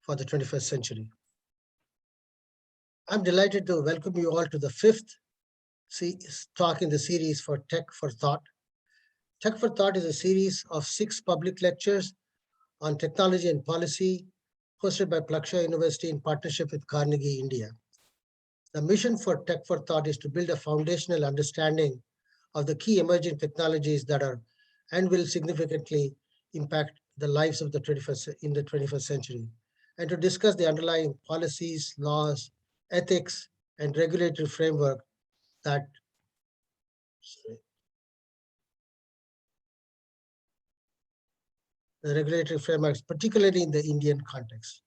for the 21st century. I'm delighted to welcome you all to the fifth talk in the series for Tech for Thought. Tech for Thought is a series of 6 public lectures on technology and policy hosted by Plaksha University in partnership with Carnegie India. The mission for Tech for Thought is to build a foundational understanding of the key emerging technologies that are and will significantly impact the lives of the 21st century, and to discuss the underlying policies, laws, ethics, and regulatory framework that the regulatory frameworks, particularly in the Indian context.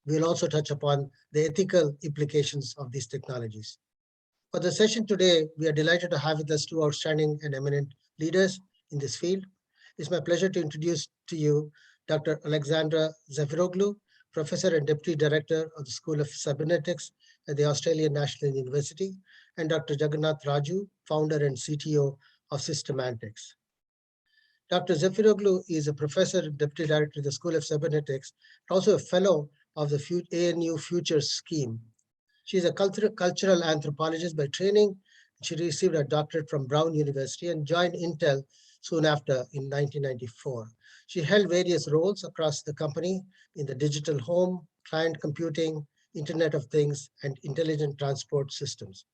We'll also touch upon the ethical implications of these technologies. For the session today, we are delighted to have with us 2 outstanding and eminent leaders in this field. It's my pleasure to introduce to you Dr. Alexandra Zafiroglu, Professor and Deputy Director of the School of Cybernetics at the Australian National University, and Dr. Jagannath Raju, Founder and CTO of Systemantics. Dr. Zafiroglu is a Professor and Deputy Director of the School of Cybernetics, and also a Fellow of the ANU Futures Scheme. She is a cultural anthropologist by training. She received a doctorate from Brown University and joined Intel soon after in 1994. She held various roles across the company in the digital home, client computing, Internet of Things, and intelligent transport systems.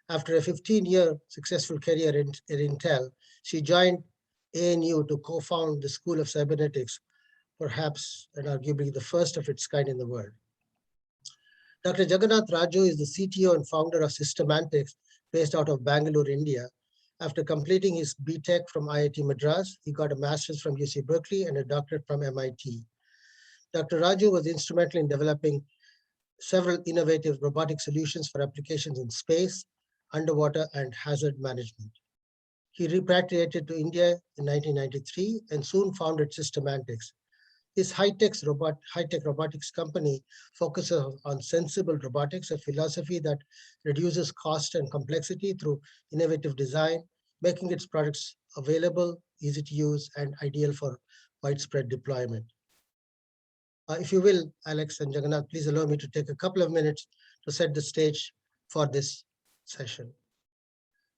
After a 15-year successful career in Intel, she joined ANU to co-found the School of Cybernetics, perhaps and arguably the first of its kind in the world. Dr. Jagannath Raju is the CTO and founder of Systemantics, based out of Bangalore, India. After completing his BTech from IIT Madras, he got a master's from UC Berkeley and a doctorate from MIT. Dr. Raju was instrumental in developing several innovative robotic solutions for applications in space, underwater, and hazard management. He repatriated to India in 1993 and soon founded Systemantics. His high-tech robotics company focuses on sensible robotics, a philosophy that reduces cost and complexity through innovative design, making its products available, easy to use, and ideal for widespread deployment. If you will, Alex and Jagannath, please allow me to take a couple of minutes to set the stage for this session.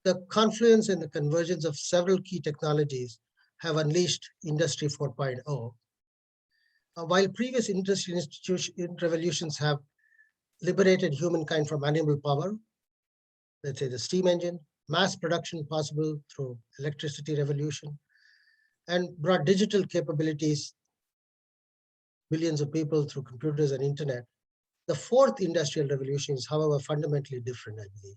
The confluence and the convergence of several key technologies have unleashed Industry 4.0. While previous industry revolutions have liberated humankind from animal power, let's say the steam engine, mass production possible through electricity revolution, and brought digital capabilities, billions of people through computers and internet, the fourth industrial revolution is, however, fundamentally different, I believe.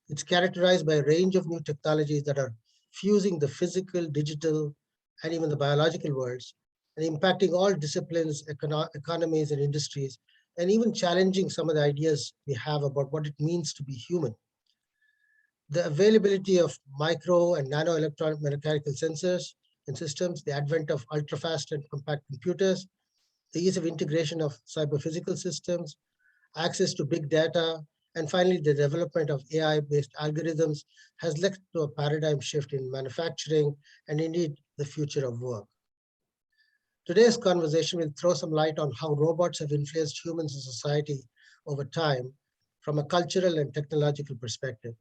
It's characterized by a range of new technologies that are fusing the physical, digital, and even the biological worlds, and impacting all disciplines, economies, and industries, and even challenging some of the ideas we have about what it means to be human. The availability of micro and nano electromechanical sensors and systems, the advent of ultra-fast and compact computers, the ease of integration of cyber-physical systems, access to big data, and finally, the development of AI-based algorithms has led to a paradigm shift in manufacturing and indeed the future of work. Today's conversation will throw some light on how robots have influenced humans and society over time from a cultural and technological perspective.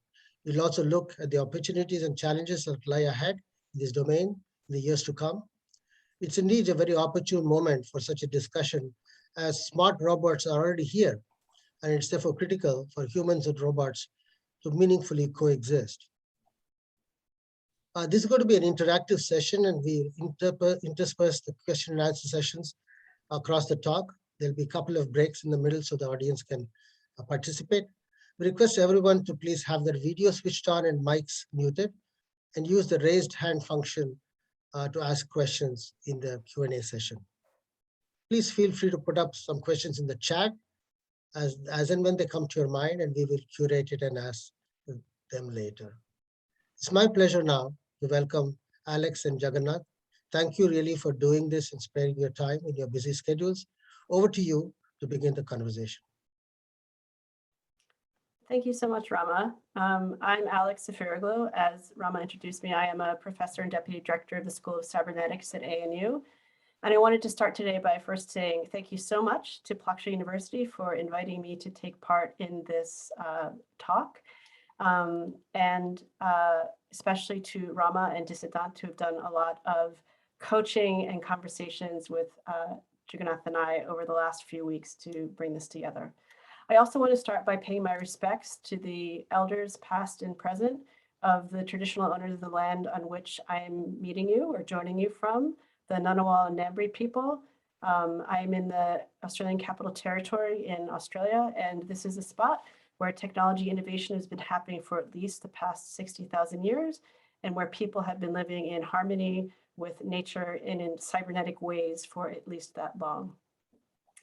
We'll also look at the opportunities and challenges that lie ahead in this domain in the years to come. It's indeed a very opportune moment for such a discussion, as smart robots are already here, and it's therefore critical for humans and robots to meaningfully coexist. This is going to be an interactive session, and we intersperse the question and answer sessions across the talk. There'll be a couple of breaks in the middle so the audience can participate. We request everyone to please have their video switched on and mics muted, and use the raised hand function to ask questions in the Q&A session. Please feel free to put up some questions in the chat as and when they come to your mind, and we will curate it and ask them later. It's my pleasure now to welcome Alex and Jagannath. Thank you really for doing this and sparing your time in your busy schedules. Over to you to begin the conversation. Thank you so much, Rama. I'm Alex Safiroglu. As Rama introduced me, I am a professor and deputy director of the School of Cybernetics at ANU. And I wanted to start today by first saying thank you so much to Plaksha University for inviting me to take part in this talk, and especially to Rama and to Sidhant, who have done a lot of coaching and conversations with Jagannath and I over the last few weeks to bring this together. I also want to start by paying my respects to the elders past and present of the traditional owners of the land on which I am meeting you or joining you from, the Ngunnawal and Ngambri people. I'm in the Australian Capital Territory in Australia, and this is a spot where technology innovation has been happening for at least the past 60,000 years, and where people have been living in harmony with nature and in cybernetic ways for at least that long.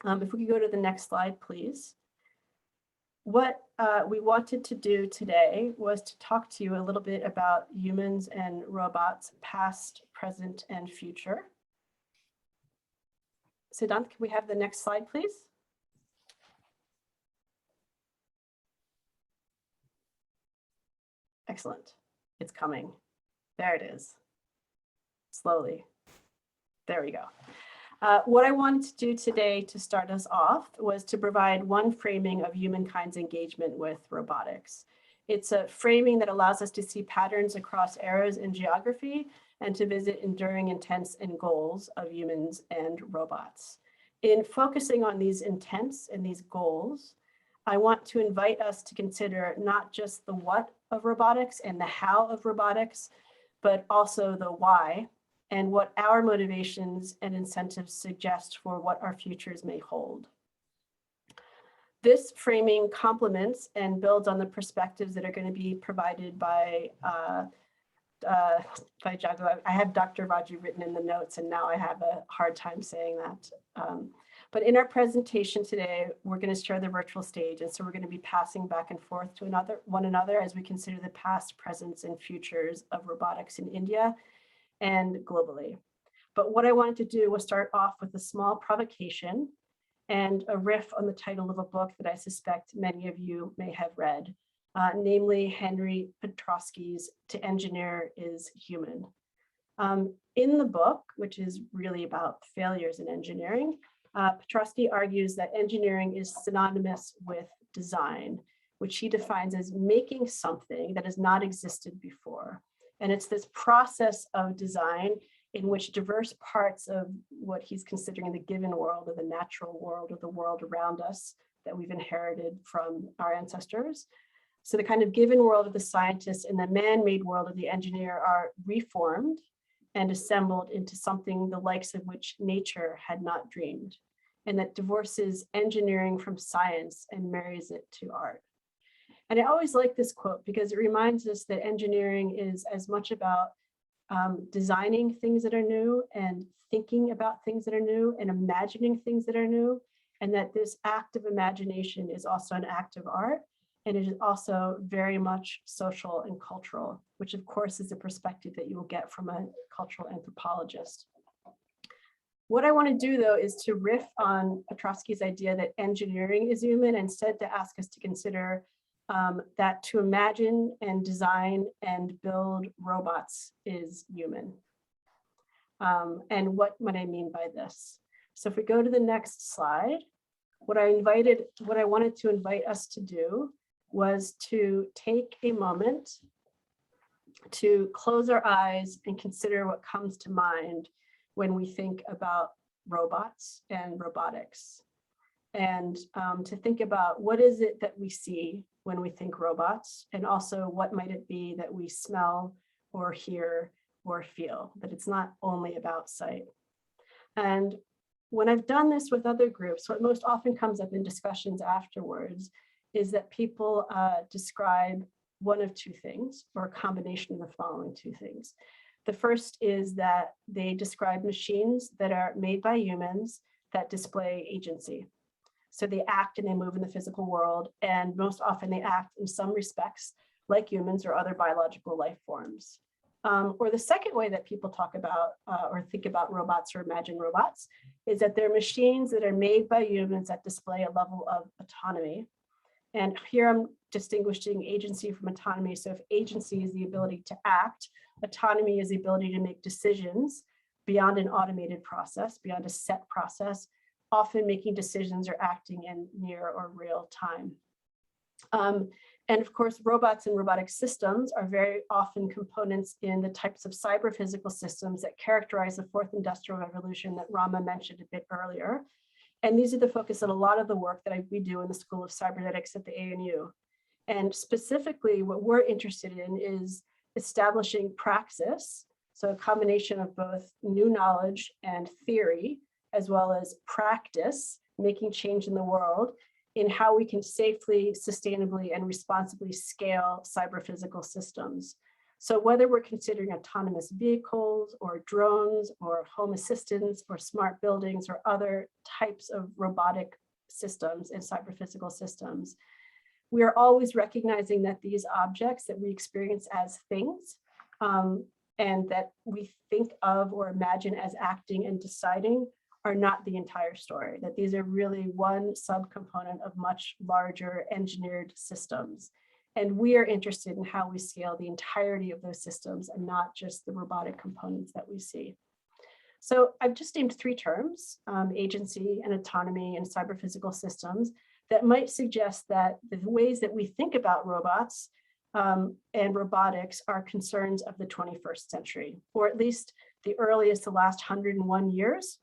If we could go to the next slide, please. What we wanted to do today was to talk to you a little bit about humans and robots, past, present, and future. Sidhant, can we have the next slide, please? Excellent. It's coming. There it is. Slowly. There we go. What I wanted to do today to start us off was to provide one framing of humankind's engagement with robotics. It's a framing that allows us to see patterns across eras and geography and to visit enduring intents and goals of humans and robots. In focusing on these intents and these goals, I want to invite us to consider not just the what of robotics and the how of robotics, but also the why and what our motivations and incentives suggest for what our futures may hold. This framing complements and builds on the perspectives that are going to be provided by Jagannath. I have Dr. Raju written in the notes, and now I have a hard time saying that. But in our presentation today, we're going to share the virtual stage, and so we're going to be passing back and forth to one another as we consider the past, presents, and futures of robotics in India and globally. But what I wanted to do was start off with a small provocation and a riff on the title of a book that I suspect many of you may have read, namely Henry Petroski's To Engineer is Human. In the book, which is really about failures in engineering, Petroski argues that engineering is synonymous with design, which he defines as making something that has not existed before. And it's this process of design in which diverse parts of what he's considering the given world or the natural world or the world around us that we've inherited from our ancestors. So the kind of given world of the scientist and the man-made world of the engineer are reformed and assembled into something the likes of which nature had not dreamed, and that divorces engineering from science and marries it to art. And I always like this quote because it reminds us that engineering is as much about designing things that are new and thinking about things that are new and imagining things that are new, and that this act of imagination is also an act of art, and it is also very much social and cultural, which of course is a perspective that you will get from a cultural anthropologist. What I want to do though is to riff on Petroski's idea that engineering is human, and instead to ask us to consider that to imagine and design and build robots is human. And what might I mean by this? So if we go to the next slide, what I wanted to invite us to do was to take a moment to close our eyes and consider what comes to mind when we think about robots and robotics. And to think about what is it that we see when we think robots, and also what might it be that we smell or hear or feel, that it's not only about sight. And when I've done this with other groups, what most often comes up in discussions afterwards is that people describe one of two things, or a combination of the following two things. The first is that they describe machines that are made by humans that display agency. So they act and they move in the physical world, and most often they act in some respects like humans or other biological life forms. Or the second way that people talk about or think about robots or imagine robots is that they're machines that are made by humans that display a level of autonomy. And here I'm distinguishing agency from autonomy. So if agency is the ability to act, autonomy is the ability to make decisions beyond an automated process, beyond a set process, often making decisions or acting in near or real time. And of course, robots and robotic systems are very often components in the types of cyber-physical systems that characterize the fourth industrial revolution that Rama mentioned a bit earlier. And these are the focus of a lot of the work that we do in the School of Cybernetics at the ANU. And specifically, what we're interested in is establishing praxis, so a combination of both new knowledge and theory, as well as practice, making change in the world, in how we can safely, sustainably, and responsibly scale cyber-physical systems. So whether we're considering autonomous vehicles or drones or home assistants or smart buildings or other types of robotic systems and cyber-physical systems, we are always recognizing that these objects that we experience as things and that we think of or imagine as acting and deciding are not the entire story, that these are really one subcomponent of much larger engineered systems. And we are interested in how we scale the entirety of those systems and not just the robotic components that we see. So I've just named three terms, agency and autonomy and cyber-physical systems, that might suggest that the ways that we think about robots and robotics are concerns of the 21st century, or at least the earliest, the last 101 years,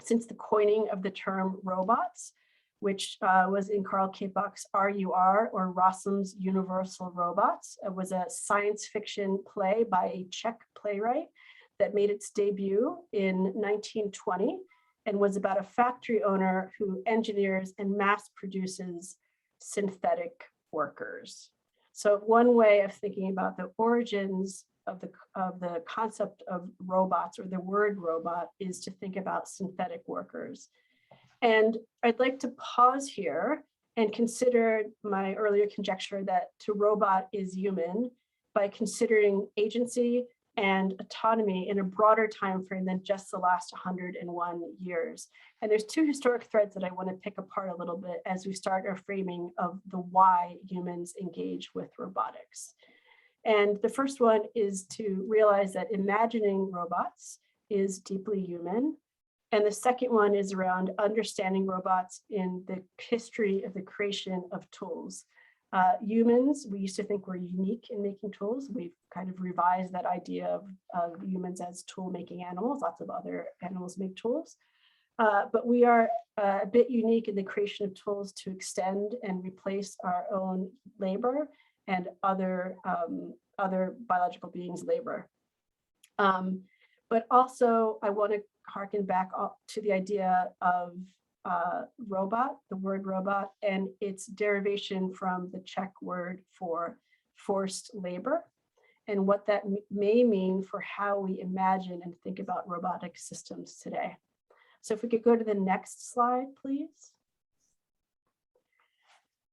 since the coining of the term robots, which was in Karl Kapok's RUR, or Rossum's Universal Robots. It was a science fiction play by a Czech playwright that made its debut in 1920 and was about a factory owner who engineers and mass produces synthetic workers. So one way of thinking about the origins of the concept of robots, or the word robot, is to think about synthetic workers. And I'd like to pause here and consider my earlier conjecture that to robot is human by considering agency and autonomy in a broader time frame than just the last 101 years. And there's two historic threads that I want to pick apart a little bit as we start our framing of the why humans engage with robotics. And the first one is to realize that imagining robots is deeply human. And the second one is around understanding robots in the history of the creation of tools. Humans, we used to think we're unique in making tools. We've kind of revised that idea of humans as tool-making animals. Lots of other animals make tools. But we are a bit unique in the creation of tools to extend and replace our own labor and other biological beings' labor. But also, I want to harken back to the idea of robot, the word robot, and its derivation from the Czech word for forced labor, and what that may mean for how we imagine and think about robotic systems today. So if we could go to the next slide, please.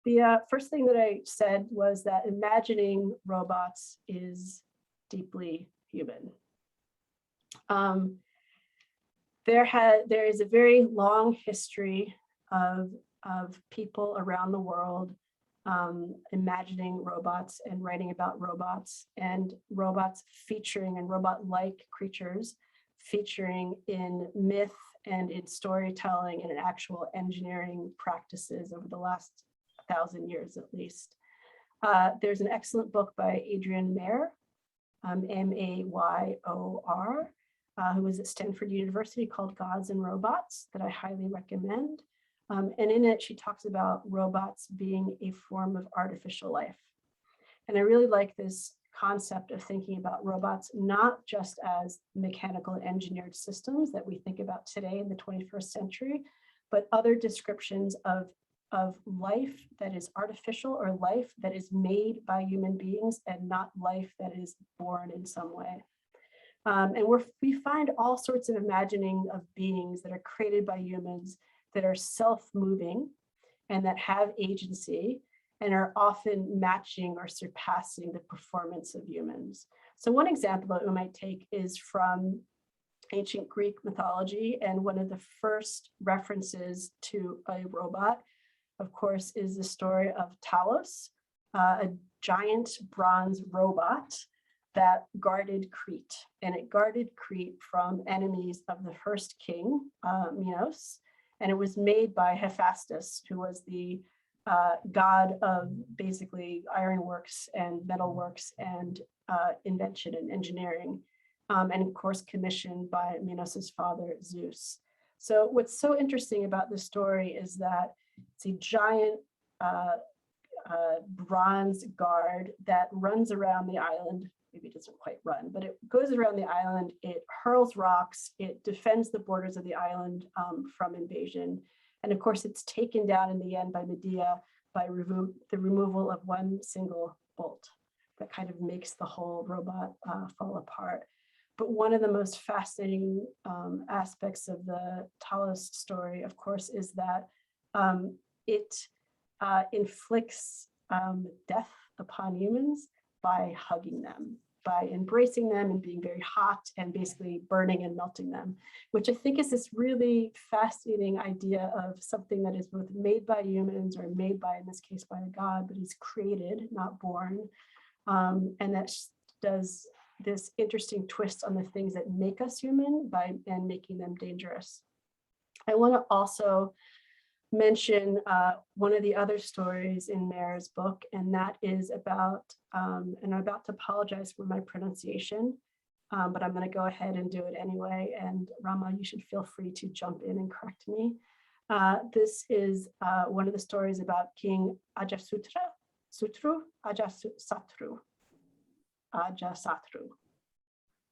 The first thing that I said was that imagining robots is deeply human. There is a very long history of people around the world imagining robots and writing about robots, and robots featuring, and robot-like creatures featuring in myth and in storytelling and in actual engineering practices over the last 1,000 years at least. There's an excellent book by Adrian Mayor, M-A-Y-O-R, who was at Stanford University, called Gods and Robots, that I highly recommend. And in it, she talks about robots being a form of artificial life. And I really like this concept of thinking about robots not just as mechanical engineered systems that we think about today in the 21st century, but other descriptions of life that is artificial, or life that is made by human beings and not life that is born in some way. And we find all sorts of imagining of beings that are created by humans that are self-moving and that have agency and are often matching or surpassing the performance of humans. So one example that we might take is from ancient Greek mythology, and one of the first references to a robot, of course, is the story of Talos, a giant bronze robot that guarded Crete. And it guarded Crete from enemies of the first king, Minos. And it was made by Hephaestus, who was the god of basically ironworks and metalworks and invention and engineering. And of course, commissioned by Minos's father, Zeus. So what's so interesting about this story is that it's a giant bronze guard that runs around the island. Maybe it doesn't quite run, but it goes around the island, it hurls rocks, it defends the borders of the island from invasion. And of course, it's taken down in the end by Medea by the removal of one single bolt that kind of makes the whole robot fall apart. But one of the most fascinating aspects of the Talos story, of course, is that it inflicts death upon humans by hugging them, by embracing them and being very hot and basically burning and melting them, which I think is this really fascinating idea of something that is both made by humans or made by, in this case, by a god, but is created, not born. And that does this interesting twist on the things that make us human and making them dangerous. I want to also mention one of the other stories in Mare's book, and that is about, and I'm about to apologize for my pronunciation, but I'm going to go ahead and do it anyway. And Rama, you should feel free to jump in and correct me. This is one of the stories about King Ajasatru.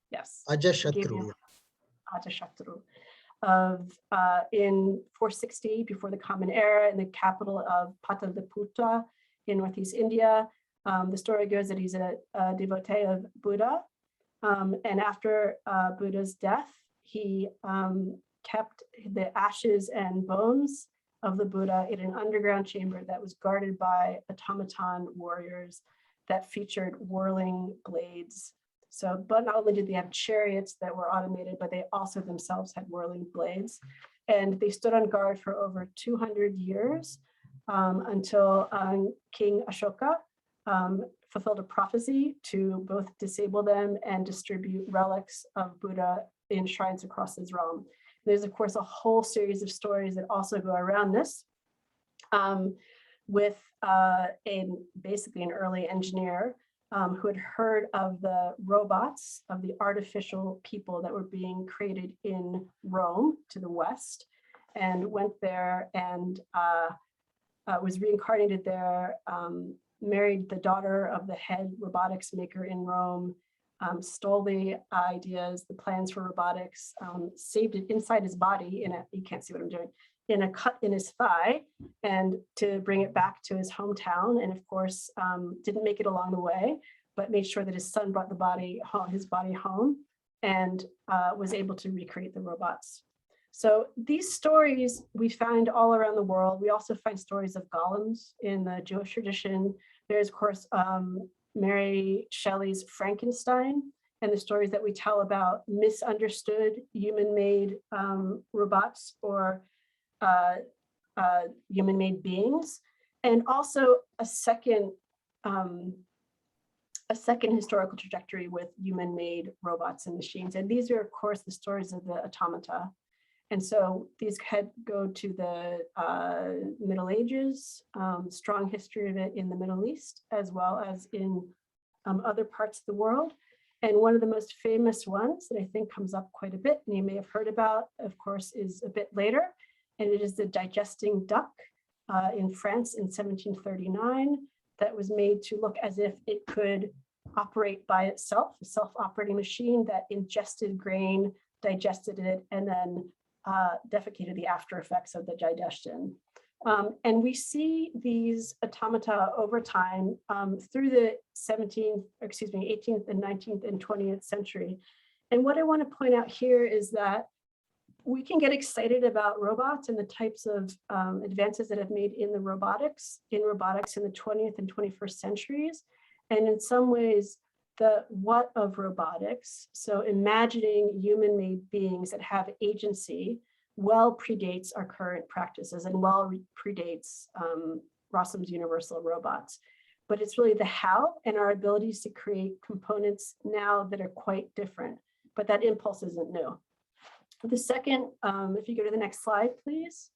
Yes. Ajasatru. Ajasatru. Of in 460 before the Common Era in the capital of Pataliputra in Northeast India. The story goes that he's a devotee of Buddha. And after Buddha's death, he kept the ashes and bones of the Buddha in an underground chamber that was guarded by automaton warriors that featured whirling blades. So, but not only did they have chariots that were automated, but they also themselves had whirling blades. And they stood on guard for over 200 years until King Ashoka fulfilled a prophecy to both disable them and distribute relics of Buddha in shrines across his realm. There's, of course, a whole series of stories that also go around this with basically an early engineer who had heard of the robots, of the artificial people that were being created in Rome to the west, and went there and was reincarnated there, married the daughter of the head robotics maker in Rome, stole the ideas, the plans for robotics, saved it inside his body you can't see what I'm doing, in a cut in his thigh, and to bring it back to his hometown. And of course, didn't make it along the way, but made sure that his son brought his body home and was able to recreate the robots. So these stories we find all around the world. We also find stories of golems in the Jewish tradition. There's, of course, Mary Shelley's Frankenstein, and the stories that we tell about misunderstood human-made robots or human-made beings, and also a second historical trajectory with human-made robots and machines. And these are, of course, the stories of the automata. And so these go to the Middle Ages, strong history of it in the Middle East, as well as in other parts of the world. And one of the most famous ones that I think comes up quite a bit, and you may have heard about, of course, is a bit later, and it is the digesting duck in France in 1739 that was made to look as if it could operate by itself, a self-operating machine that ingested grain, digested it, and then defecated the after effects of the digestion. And we see these automata over time through the 18th and 19th and 20th century. And what I want to point out here is that we can get excited about robots and the types of advances that have made in robotics in the 20th and 21st centuries. And in some ways, the what of robotics, so imagining human-made beings that have agency, well predates our current practices and well predates Rossum's universal robots. but it's really the how and our abilities to create components now that are quite different, but that impulse isn't new. The second, if you go to the next slide, please.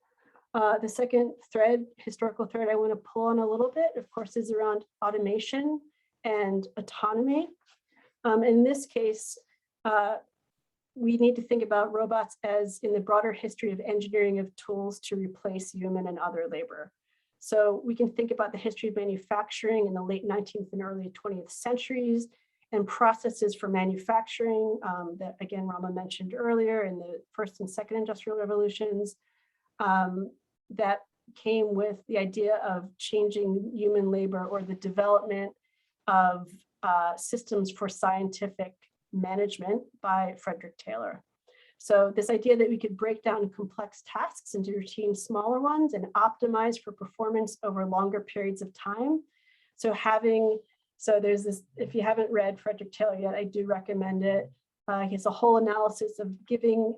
The second thread, historical thread I want to pull on a little bit, of course, is around automation and autonomy. In this case, we need to think about robots as in the broader history of engineering of tools to replace human and other labor. So we can think about the history of manufacturing in the late 19th and early 20th centuries and processes for manufacturing that, again, Rama mentioned earlier in the first and second industrial revolutions that came with the idea of changing human labor or the development of systems for scientific management by Frederick Taylor. So this idea that we could break down complex tasks into routine smaller ones and optimize for performance over longer periods of time. So there's this, if you haven't read Frederick Taylor yet, I do recommend it. He has a whole analysis of giving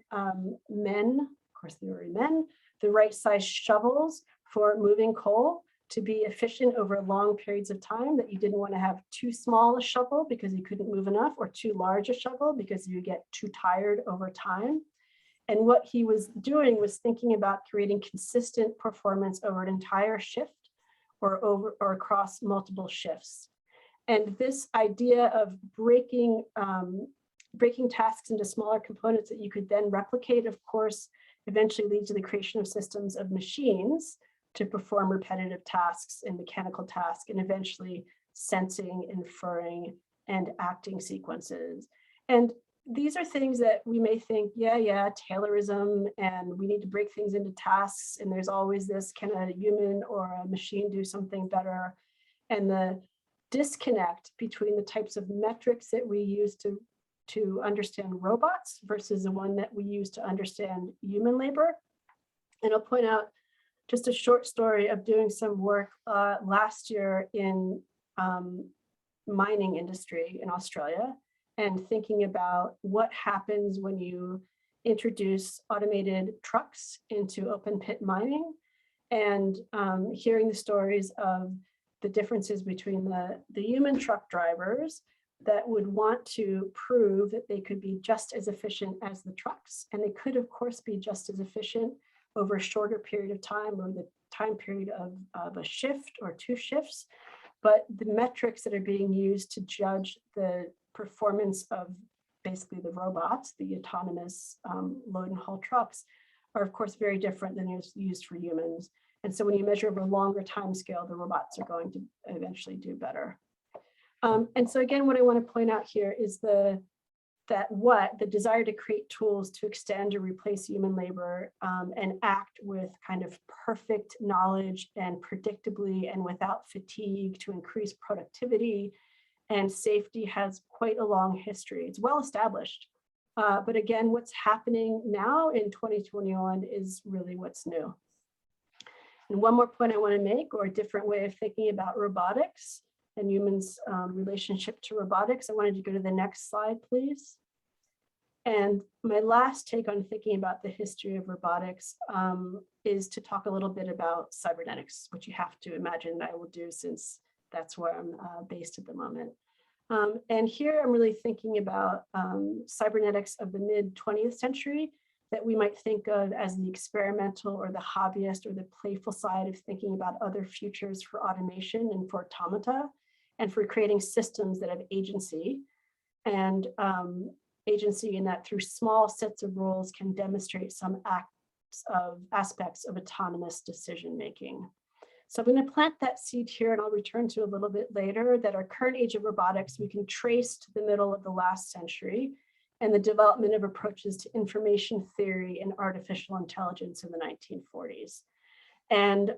men, of course they were men, the right size shovels for moving coal to be efficient over long periods of time, that you didn't want to have too small a shovel because you couldn't move enough, or too large a shovel because you get too tired over time. And what he was doing was thinking about creating consistent performance over an entire shift or across multiple shifts. And this idea of breaking tasks into smaller components that you could then replicate, of course, eventually leads to the creation of systems of machines to perform repetitive tasks and mechanical tasks, and eventually sensing, inferring, and acting sequences. And these are things that we may think, yeah, Taylorism, and we need to break things into tasks, and there's always this, can a human or a machine do something better? And the disconnect between the types of metrics that we use to understand robots versus the one that we use to understand human labor. And I'll point out just a short story of doing some work last year in mining industry in Australia, and thinking about what happens when you introduce automated trucks into open pit mining, and hearing the stories of the differences between the human truck drivers that would want to prove that they could be just as efficient as the trucks. And they could, of course, be just as efficient over a shorter period of time, or the time period of a shift or two shifts. But the metrics that are being used to judge the performance of basically the robots, the autonomous load and haul trucks, are of course very different than used for humans. And so when you measure over a longer time scale, the robots are going to eventually do better. And so again, what I want to point out here is the desire to create tools to extend or replace human labor and act with kind of perfect knowledge and predictably and without fatigue to increase productivity and safety has quite a long history. It's well established. But again, what's happening now in 2021 is really what's new. And one more point I want to make, or a different way of thinking about robotics and humans' relationship to robotics. I wanted to go to the next slide, please. And my last take on thinking about the history of robotics is to talk a little bit about cybernetics, which you have to imagine that I will do since that's where I'm based at the moment. And here I'm really thinking about cybernetics of the mid-20th century that we might think of as the experimental or the hobbyist or the playful side of thinking about other futures for automation and for automata, and for creating systems that have agency, and agency in that through small sets of rules can demonstrate some aspects of autonomous decision-making. So I'm going to plant that seed here, and I'll return to a little bit later, that our current age of robotics we can trace to the middle of the last century and the development of approaches to information theory and artificial intelligence in the 1940s. And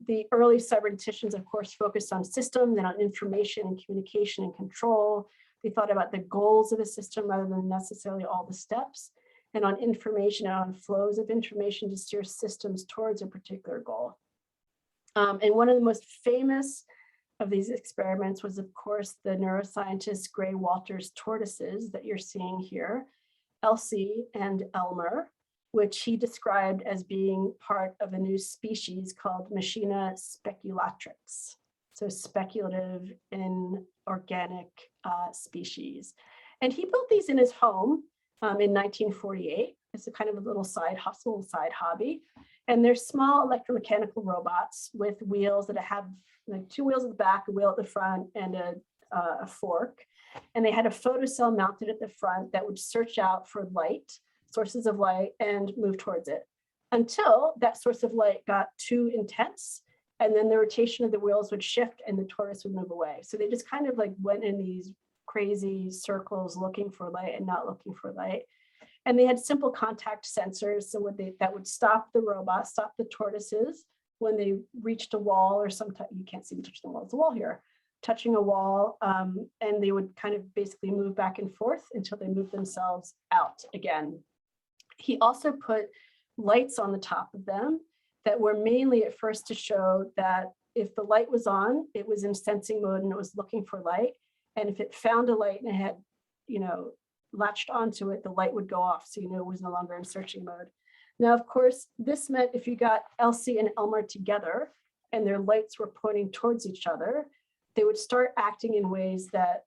the early cyberneticians, of course, focused on systems and on information and communication and control. They thought about the goals of a system rather than necessarily all the steps, and on information and on flows of information to steer systems towards a particular goal. And one of the most famous of these experiments was, of course, the neuroscientist Gray Walter's tortoises that you're seeing here, Elsie and Elmer, which he described as being part of a new species called Machina speculatrix. so speculative inorganic species. And he built these in his home in 1948. It's a kind of a little side hustle, side hobby. And they're small electromechanical robots with wheels that have like 2 wheels at the back, a wheel at the front, and a fork. And they had a photocell mounted at the front that would search out for light, sources of light, and move towards it until that source of light got too intense. And then the rotation of the wheels would shift and the tortoise would move away. So they just kind of like went in these crazy circles looking for light and not looking for light. And they had simple contact sensors. So that would stop the robot, stop the tortoises when they reached a wall or sometimes you can't see me touching the wall, it's a wall here, touching a wall. And they would kind of basically move back and forth until they moved themselves out again. He also put lights on the top of them that were mainly at first to show that if the light was on, it was in sensing mode and it was looking for light. And if it found a light and it had, latched onto it, the light would go off. So, it was no longer in searching mode. Now, of course, this meant if you got Elsie and Elmer together and their lights were pointing towards each other, they would start acting in ways that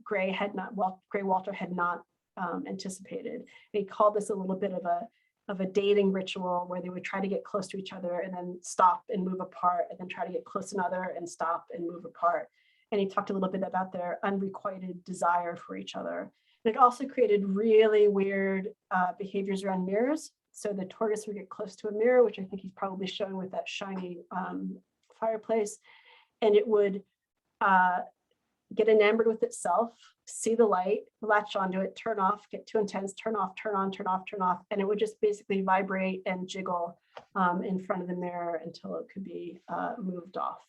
Gray Walter had not anticipated. And he called this a little bit of a dating ritual where they would try to get close to each other and then stop and move apart and then try to get close to another and stop and move apart. And he talked a little bit about their unrequited desire for each other. And it also created really weird behaviors around mirrors. So the tortoise would get close to a mirror, which I think he's probably showing with that shiny fireplace. And it would get enamored with itself, see the light, latch onto it, turn off, get too intense, turn off, turn on, turn off, turn off. And it would just basically vibrate and jiggle in front of the mirror until it could be moved off.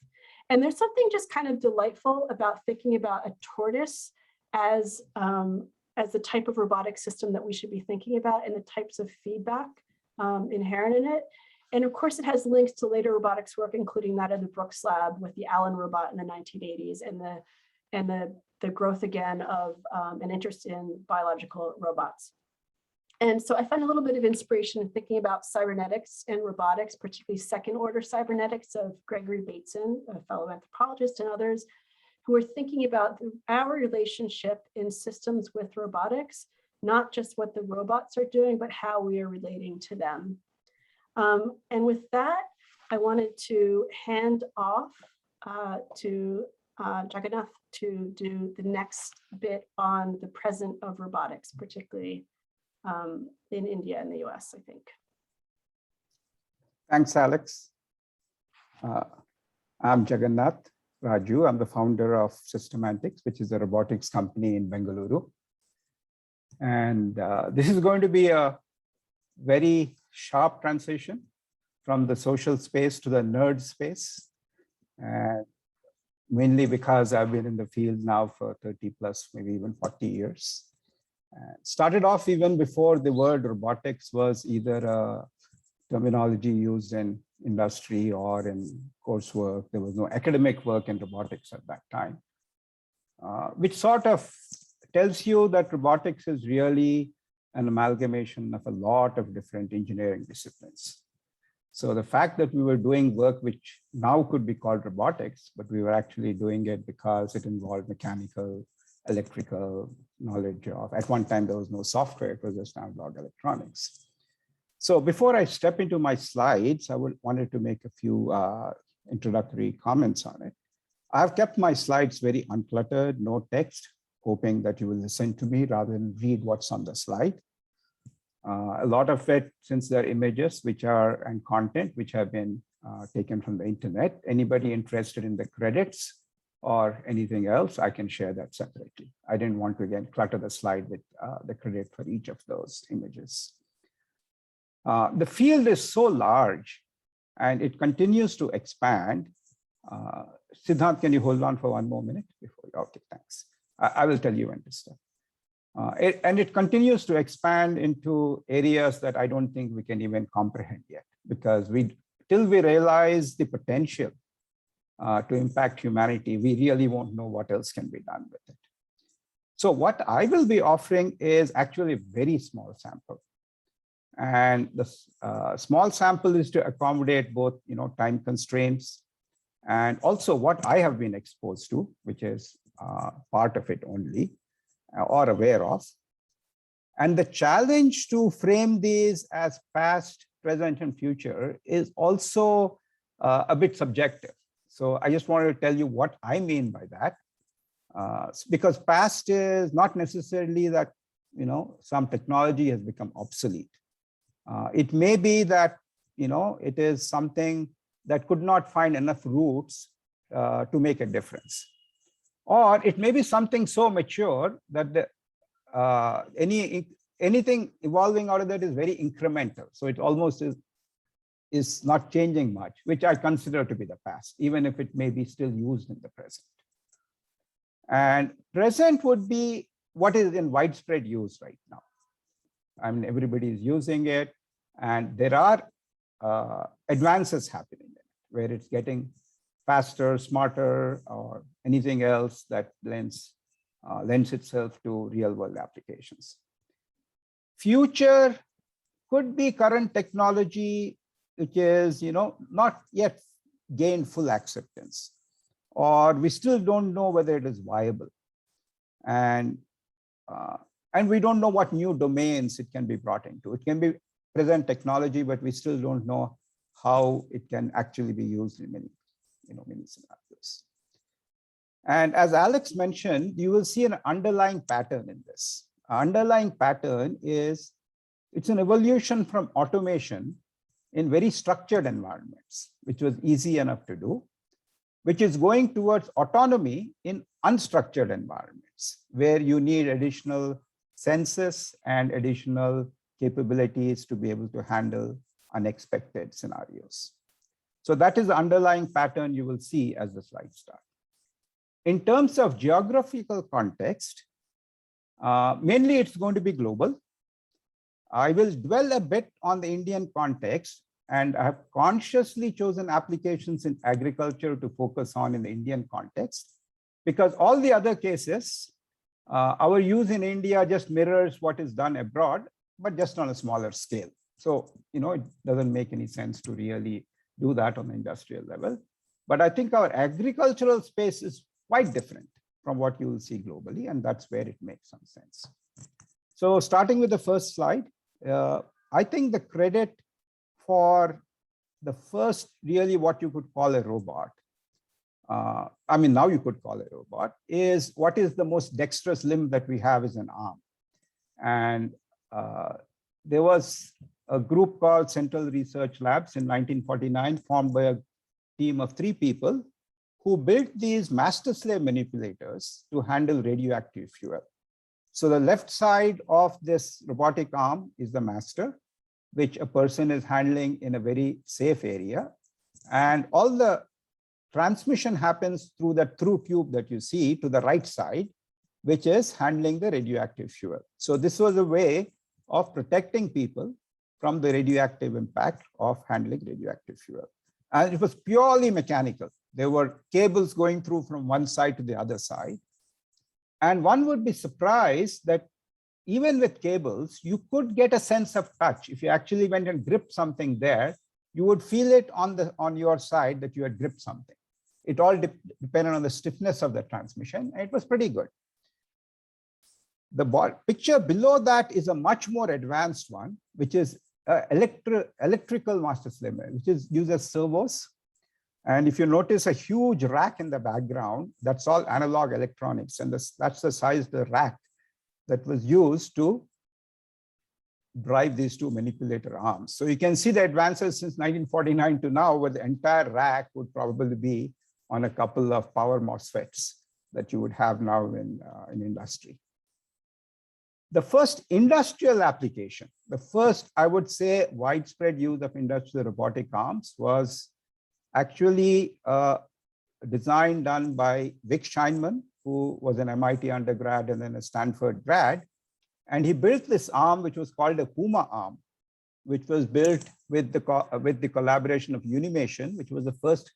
And there's something just kind of delightful about thinking about a tortoise as the type of robotic system that we should be thinking about and the types of feedback inherent in it. And of course, it has links to later robotics work, including that of the Brooks lab with the Allen robot in the 1980s and the growth again of an interest in biological robots. And so I find a little bit of inspiration in thinking about cybernetics and robotics, particularly second order cybernetics of Gregory Bateson, a fellow anthropologist, and others who are thinking about our relationship in systems with robotics, not just what the robots are doing, but how we are relating to them. And with that, I wanted to hand off to Jagannath to do the next bit on the present of robotics, particularly in India and the US, I think. Thanks, Alex. I'm Jagannath Raju. I'm the founder of Systemantics, which is a robotics company in Bengaluru. And this is going to be a very sharp transition from the social space to the nerd space. And mainly because I've been in the field now for 30 plus, maybe even 40 years. Started off even before the word robotics was either a terminology used in industry or in coursework. There was no academic work in robotics at that time, which sort of tells you that robotics is really an amalgamation of a lot of different engineering disciplines. So the fact that we were doing work which now could be called robotics, but we were actually doing it because it involved mechanical, electrical knowledge of, at one time there was no software, it was just analog electronics. So before I step into my slides, I wanted to make a few introductory comments on it. I've kept my slides very uncluttered, no text, hoping that you will listen to me rather than read what's on the slide. A lot of it, since they're images and content which have been taken from the internet, anybody interested in the credits or anything else, I can share that separately. I didn't want to, again, clutter the slide with the credit for each of those images. The field is so large and it continues to expand. Sidhant, can you hold on for one more minute? Okay, thanks. I will tell you when to stop. And it continues to expand into areas that I don't think we can even comprehend yet, because till we realize the potential to impact humanity, we really won't know what else can be done with it. So what I will be offering is actually a very small sample. And the small sample is to accommodate both time constraints and also what I have been exposed to, which is part of it only, or aware of. And the challenge to frame these as past, present, and future is also a bit subjective. So I just wanted to tell you what I mean by that, because past is not necessarily that, you know, some technology has become obsolete. It may be that, you know, it is something that could not find enough roots to make a difference. Or it may be something so mature that anything evolving out of that is very incremental. So it almost is not changing much, which I consider to be the past, even if it may be still used in the present. And present would be what is in widespread use right now. I mean, everybody is using it, and there are advances happening in it, where it's getting faster, smarter, or anything else that lends itself to real-world applications. Future could be current technology, which is, you know, not yet gained full acceptance, or we still don't know whether it is viable, and we don't know what new domains it can be brought into. It can be present technology, but we still don't know how it can actually be used in many scenarios. And as Alex mentioned, you will see an underlying pattern in this. Underlying pattern is, it's an evolution from automation in very structured environments, which was easy enough to do, which is going towards autonomy in unstructured environments, where you need additional senses and additional capabilities to be able to handle unexpected scenarios. So that is the underlying pattern you will see as the slides start. In terms of geographical context, mainly it's going to be global. I will dwell a bit on the Indian context, and I have consciously chosen applications in agriculture to focus on in the Indian context, because all the other cases, our use in India just mirrors what is done abroad, but just on a smaller scale. So, you know, it doesn't make any sense to really do that on the industrial level. But I think our agricultural space is quite different from what you will see globally, and that's where it makes some sense. So starting with the first slide, I think the credit for the first really what you could call a robot, I mean, now you could call it a robot, is what is the most dexterous limb that we have is an arm. And there was a group called Central Research Labs in 1949, formed by a team of 3 people who built these master-slave manipulators to handle radioactive fuel. So the left side of this robotic arm is the master, which a person is handling in a very safe area. And all the transmission happens through that through tube that you see to the right side, which is handling the radioactive fuel. So this was a way of protecting people from the radioactive impact of handling radioactive fuel. And it was purely mechanical. There were cables going through from one side to the other side. And one would be surprised that even with cables, you could get a sense of touch. If you actually went and gripped something there, you would feel it on your side that you had gripped something. It all depended on the stiffness of the transmission, and it was pretty good. The picture below that is a much more advanced one, which is electrical master slave, which uses servos. And if you notice a huge rack in the background, that's all analog electronics. And that's the size of the rack that was used to drive these 2 manipulator arms. So you can see the advances since 1949 to now, where the entire rack would probably be on a couple of power MOSFETs that you would have now in industry. The first industrial application, the first, I would say, widespread use of industrial robotic arms was actually a design done by Vic Scheinman, who was an MIT undergrad and then a Stanford grad. And he built this arm, which was called a Puma arm, which was built with the collaboration of Unimation, which was the first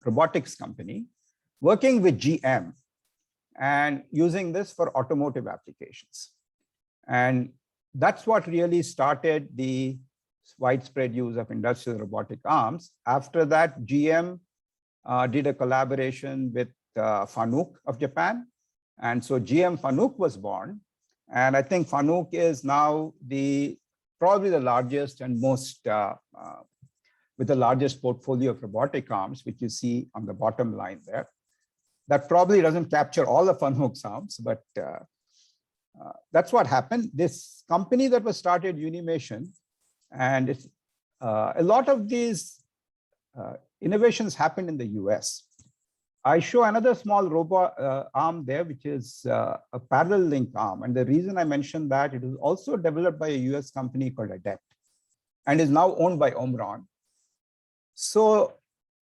robotics company, working with GM and using this for automotive applications. And that's what really started the widespread use of industrial robotic arms. After that, GM did a collaboration with Fanuc of Japan. And so GM Fanuc was born. And I think Fanuc is now probably the largest and most, with the largest portfolio of robotic arms, which you see on the bottom line there. That probably doesn't capture all the Fanuc's arms, but that's what happened. This company that was started, Unimation, and it's, a lot of these innovations happened in the US. I show another small robot arm there, which is a parallel link arm. And the reason I mentioned that, it was also developed by a US company called Adept and is now owned by Omron. So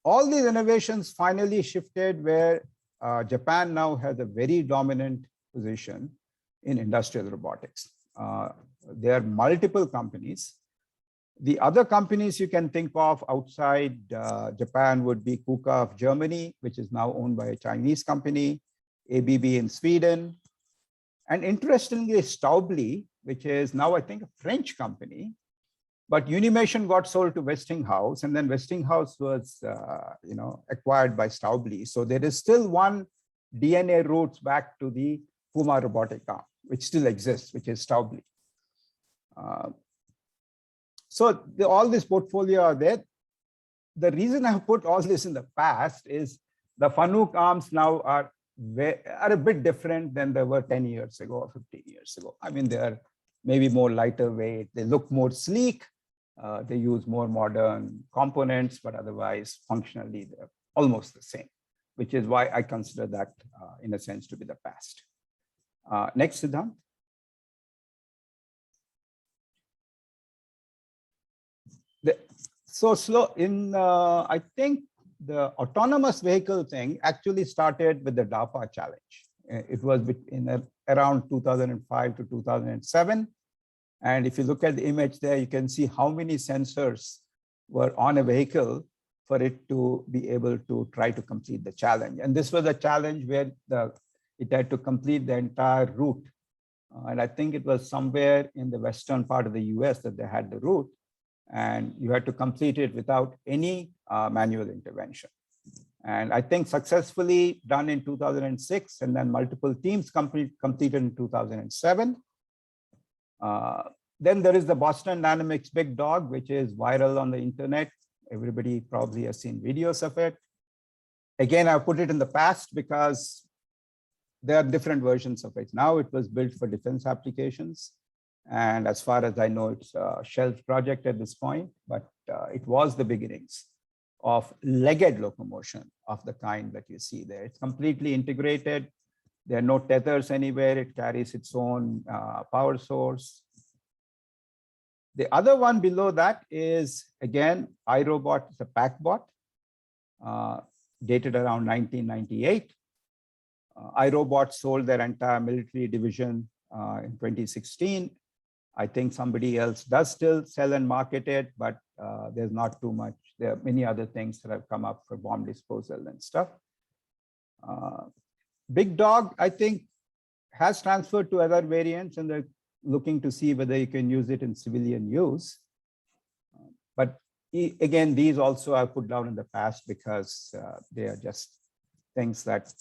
all these innovations finally shifted where Japan now has a very dominant position in industrial robotics. There are multiple companies. The other companies you can think of outside Japan would be KUKA of Germany, which is now owned by a Chinese company, ABB in Sweden. And interestingly, Staubli, which is now, I think, a French company, but Unimation got sold to Westinghouse, and then Westinghouse was acquired by Staubli. So there is still one DNA roots back to the Puma robotic arm, which still exists, which is Staubli. So all this portfolio are there. The reason I have put all this in the past is the Fanuc arms now are a bit different than they were 10 years ago or 15 years ago. I mean, they are maybe more lighter weight. They look more sleek. They use more modern components, but otherwise functionally they're almost the same, which is why I consider that in a sense to be the past. Next, Sidhant. So slow in, I think the autonomous vehicle thing actually started with the DARPA challenge. It was in around 2005 to 2007. And if you look at the image there, you can see how many sensors were on a vehicle for it to be able to try to complete the challenge. And this was a challenge where it had to complete the entire route. And I think it was somewhere in the western part of the US that they had the route. And you had to complete it without any manual intervention. And I think successfully done in 2006, and then multiple teams completed in 2007. Then there is the Boston Dynamics Big Dog, which is viral on the internet. Everybody probably has seen videos of it. Again, I put it in the past because there are different versions of it. Now it was built for defense applications. And as far as I know, it's a shelf project at this point, but it was the beginnings of legged locomotion of the kind that you see there. It's completely integrated. There are no tethers anywhere. It carries its own power source. The other one below that is, again, iRobot, it's a PackBot, dated around 1998. iRobot sold their entire military division in 2016. I think somebody else does still sell and market it, but there's not too much. There are many other things that have come up for bomb disposal and stuff. Big Dog, I think, has transferred to other variants, and they're looking to see whether you can use it in civilian use. But again, these also I put down in the past because they are just things that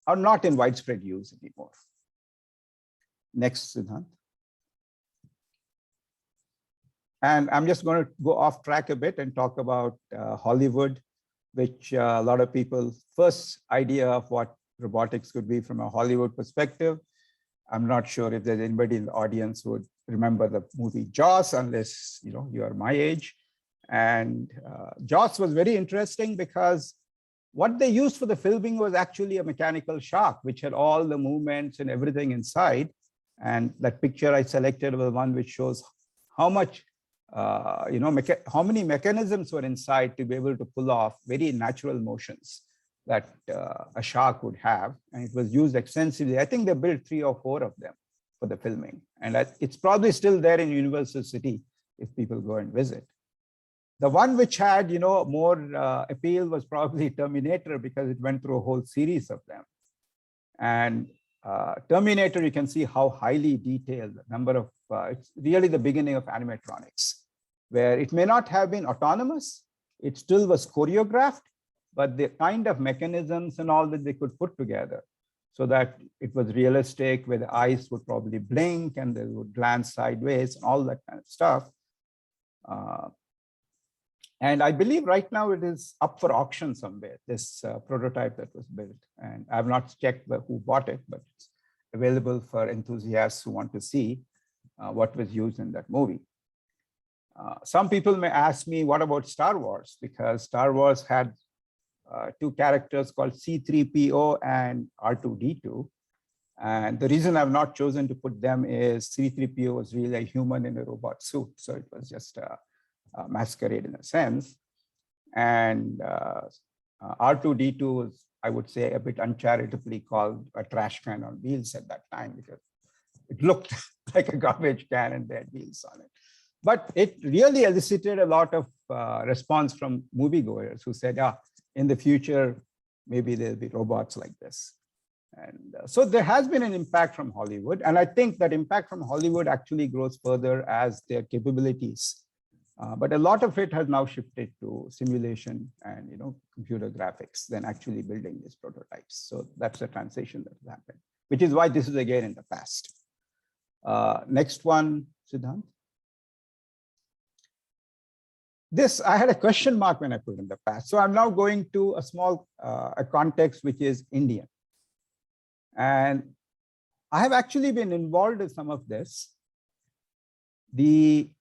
are not in widespread use anymore. Next, Sidhant. And I'm just going to go off track a bit and talk about Hollywood, which a lot of people's first idea of what robotics could be from a Hollywood perspective. I'm not sure if there's anybody in the audience who would remember the movie Jaws, unless you are my age. And Jaws was very interesting because what they used for the filming was actually a mechanical shark, which had all the movements and everything inside. And that picture I selected was one which shows how much, how many mechanisms were inside to be able to pull off very natural motions that a shark would have. And it was used extensively. I think they built 3 or 4 of them for the filming. And it's probably still there in Universal City if people go and visit. The one which had more appeal was probably Terminator, because it went through a whole series of them. And Terminator, you can see how highly detailed the number of, it's really the beginning of animatronics, where it may not have been autonomous, it still was choreographed, but the kind of mechanisms and all that they could put together so that it was realistic, where the eyes would probably blink and they would glance sideways and all that kind of stuff. And I believe right now it is up for auction somewhere, this prototype that was built. And I've not checked who bought it, but it's available for enthusiasts who want to see what was used in that movie. Some people may ask me, what about Star Wars? Because Star Wars had two characters called C3PO and R2D2. And the reason I've not chosen to put them is C3PO was really a human in a robot suit. So it was just a masquerade in a sense. And R2D2 was, I would say, a bit uncharitably called a trash can on wheels at that time, because it looked like a garbage can and they had wheels on it. But it really elicited a lot of response from moviegoers who said, yeah, in the future, maybe there'll be robots like this. And so there has been an impact from Hollywood. And I think that impact from Hollywood actually grows further as their capabilities. But a lot of it has now shifted to simulation and computer graphics than actually building these prototypes. So that's the transition that has happened, which is why this is again in the past. Next one, Sidhant. This, I had a question mark when I put in the past. So I'm now going to a small a context which is Indian. And I have actually been involved in some of this. The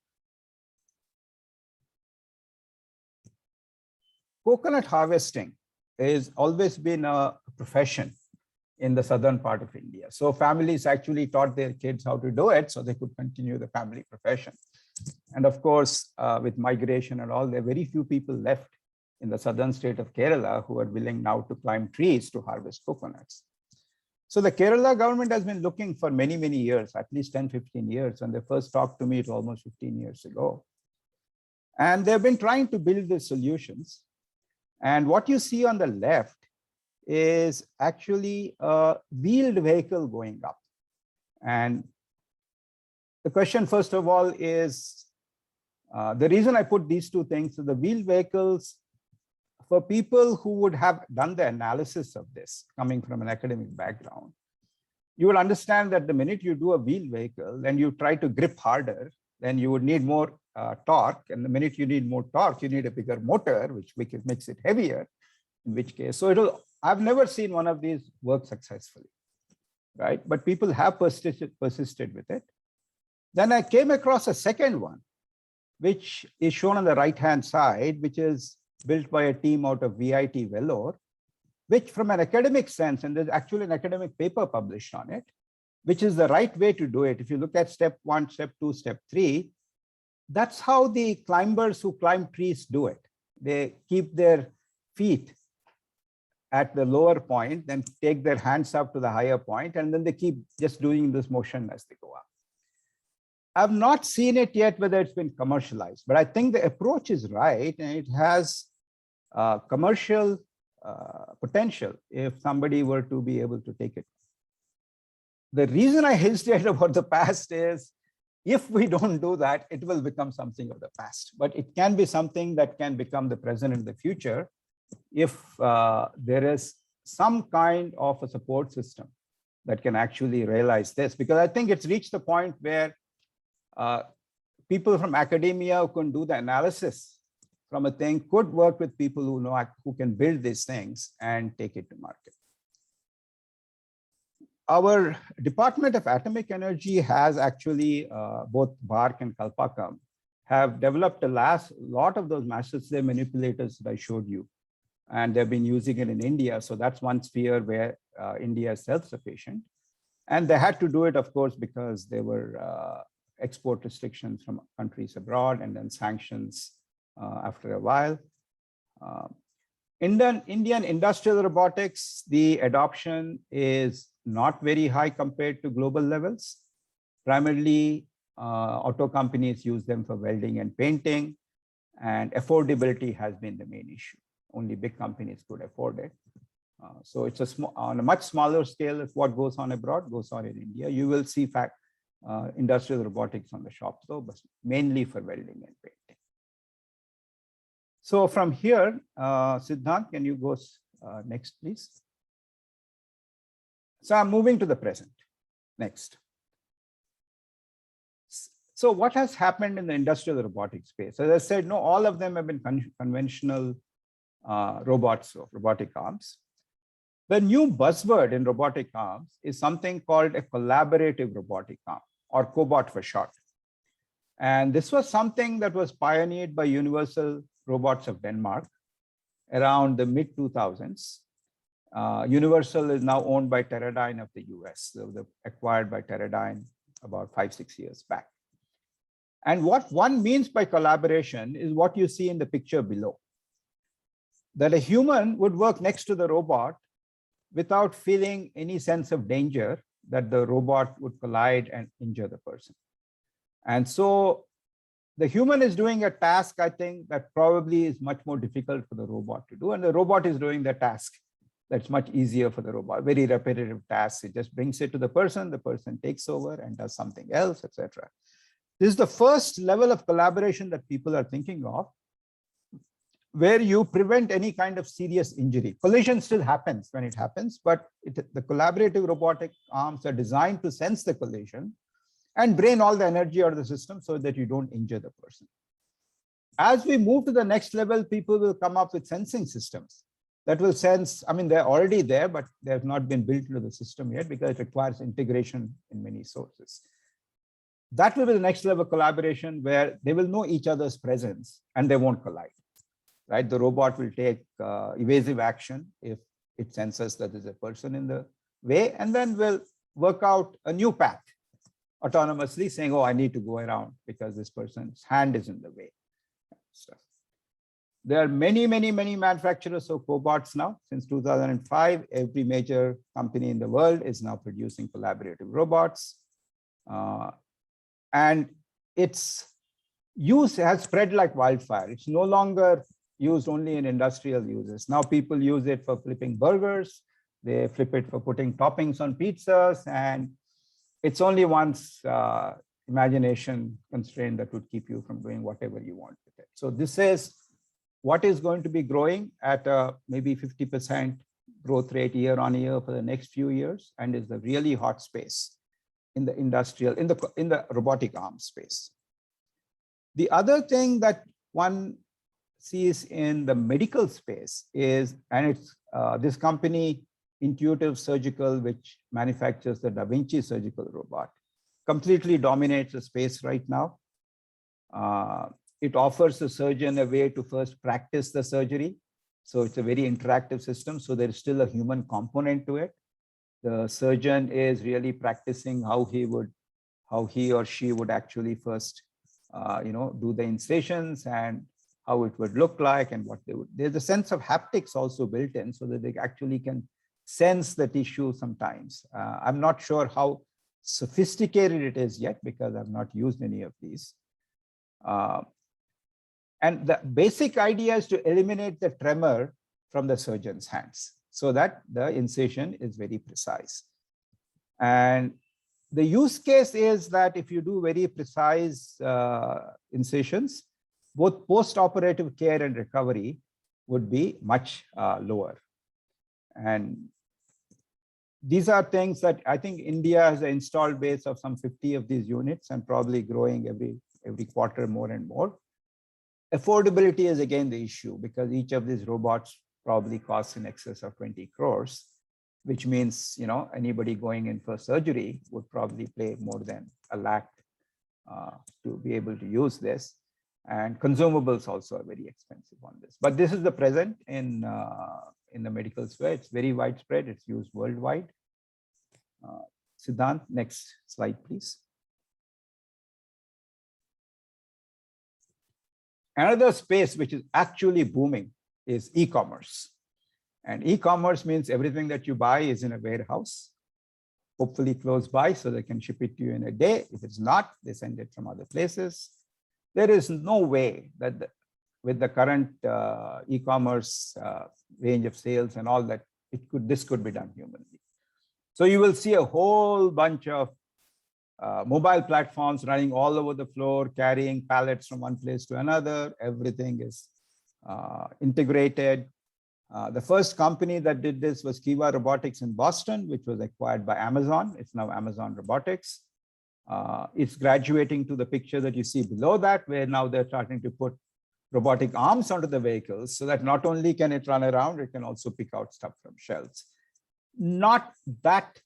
coconut harvesting has always been a profession in the southern part of India. So families actually taught their kids how to do it so they could continue the family profession. And of course, with migration and all, there are very few people left in the southern state of Kerala who are willing now to climb trees to harvest coconuts. So the Kerala government has been looking for many, many years, at least 10, 15 years. When they first talked to me, it was almost 15 years ago. And they've been trying to build these solutions. And what you see on the left is actually a wheeled vehicle going up. And the question, first of all, is the reason I put these two things is the wheeled vehicles, for people who would have done the analysis of this coming from an academic background, you will understand that the minute you do a wheeled vehicle and you try to grip harder, then you would need more torque. And the minute you need more torque, you need a bigger motor, which makes it heavier, in which case, so I've never seen one of these work successfully, right? But people have persisted with it. Then I came across a second one, which is shown on the right-hand side, which is built by a team out of VIT Vellore, which from an academic sense, and there's actually an academic paper published on it, which is the right way to do it. If you look at step 1, step 2, step 3, that's how the climbers who climb trees do it. They keep their feet at the lower point, then take their hands up to the higher point, and then they keep just doing this motion as they go up. I've not seen it yet whether it's been commercialized, but I think the approach is right, and it has commercial potential if somebody were to be able to take it. The reason I hesitate about the past is if we don't do that, it will become something of the past, but it can be something that can become the present in the future if there is some kind of a support system that can actually realize this, because I think it's reached the point where people from academia who can do the analysis from a thing could work with people who can build these things and take it to market. Our Department of Atomic Energy has actually, both BARC and Kalpakam, have developed a lot of those master slave manipulators that I showed you. And they've been using it in India. So that's one sphere where India is self-sufficient. And they had to do it, of course, because there were export restrictions from countries abroad and then sanctions after a while. Indian industrial robotics, the adoption is not very high compared to global levels. Primarily, auto companies use them for welding and painting, and affordability has been the main issue. Only big companies could afford it. So it's on a much smaller scale. If what goes on abroad goes on in India, you will see industrial robotics on the shop floor, but mainly for welding and painting. So from here, Sidhant, can you go next, please? So I'm moving to the present. Next. So what has happened in the industrial robotics space? As I said, no, all of them have been conventional robots or robotic arms. The new buzzword in robotic arms is something called a collaborative robotic arm, or cobot for short. And this was something that was pioneered by Universal Robots of Denmark around the mid-2000s. Universal is now owned by Teradyne of the US. So they're acquired by Teradyne about 5-6 years back. And what one means by collaboration is what you see in the picture below. That a human would work next to the robot without feeling any sense of danger that the robot would collide and injure the person. And so the human is doing a task, I think, that probably is much more difficult for the robot to do. And the robot is doing the task that's much easier for the robot, very repetitive task. It just brings it to the person takes over and does something else, etc. This is the first level of collaboration that people are thinking of, where you prevent any kind of serious injury. Collision still happens when it happens, but the collaborative robotic arms are designed to sense the collision and drain all the energy out of the system so that you don't injure the person. As we move to the next level, people will come up with sensing systems that will sense. I mean, they're already there, but they have not been built into the system yet because it requires integration in many sources. That will be the next level of collaboration, where they will know each other's presence and they won't collide, right? The robot will take evasive action if it senses that there's a person in the way, and then will work out a new path autonomously, saying, oh, I need to go around because this person's hand is in the way. Stuff. There are many manufacturers of cobots now. Since 2005, every major company in the world is now producing collaborative robots. And its use has spread like wildfire. It's no longer used only in industrial uses. Now people use it for flipping burgers. They flip it for putting toppings on pizzas. And it's only one's imagination constraint that would keep you from doing whatever you want with it. So this is what is going to be growing at a maybe 50% growth rate year on year for the next few years, and is the really hot space in the industrial, in the robotic arm space. The other thing that one sees in the medical space is, and it's this company, Intuitive Surgical, which manufactures the Da Vinci surgical robot, completely dominates the space right now. It offers the surgeon a way to first practice the surgery. So it's a very interactive system. So there is still a human component to it. The surgeon is really practicing how he or she would actually first, do the incisions and how it would look like and what they would. There's a sense of haptics also built in so that they actually can sense the tissue sometimes. I'm not sure how sophisticated it is yet because I've not used any of these. And the basic idea is to eliminate the tremor from the surgeon's hands so that the incision is very precise. And the use case is that if you do very precise incisions, both post-operative care and recovery would be much lower. And these are things that I think India has an installed base of some 50 of these units and probably growing every quarter more and more. Affordability is again the issue because each of these robots probably costs in excess of 20 crores, which means, anybody going in for surgery would probably pay more than $1 lakh to be able to use this. And consumables also are very expensive on this. But this is the present in the medical sphere. It's very widespread. It's used worldwide. Sidhant, next slide, please. Another space which is actually booming is e-commerce. And e-commerce means everything that you buy is in a warehouse, hopefully close by, so they can ship it to you in a day. If it's not, they send it from other places. There is no way that with the current e-commerce range of sales and all that, this could be done humanly. So you will see a whole bunch of mobile platforms running all over the floor, carrying pallets from one place to another. Everything is integrated. The first company that did this was Kiva Robotics in Boston, which was acquired by Amazon. It's now Amazon Robotics. It's graduating to the picture that you see below that, where now they're starting to put robotic arms onto the vehicles so that not only can it run around, it can also pick out stuff from shelves. Not that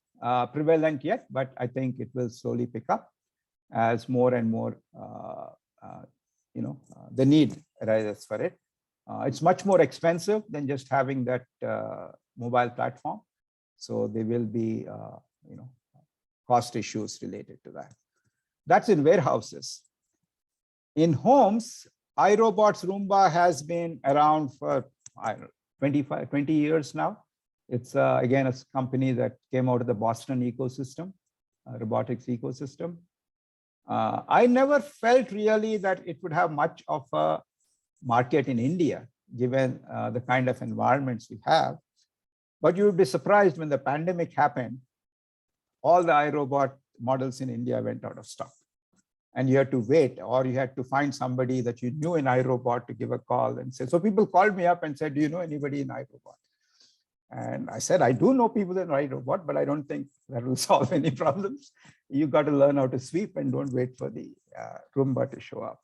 prevalent yet, but I think it will slowly pick up as more and more, the need arises for it. It's much more expensive than just having that mobile platform. So there will be, cost issues related to that. That's in warehouses. In homes, iRobot's Roomba has been around for, I don't know, 20 years now. It's, again, a company that came out of the Boston ecosystem, robotics ecosystem. I never felt really that it would have much of a market in India, given the kind of environments we have. But you would be surprised when the pandemic happened, all the iRobot models in India went out of stock. And you had to wait, or you had to find somebody that you knew in iRobot to give a call and say, so people called me up and said, do you know anybody in iRobot? And I said, I do know people in iRobot, but I don't think that will solve any problems. You got to learn how to sweep and don't wait for the Roomba to show up.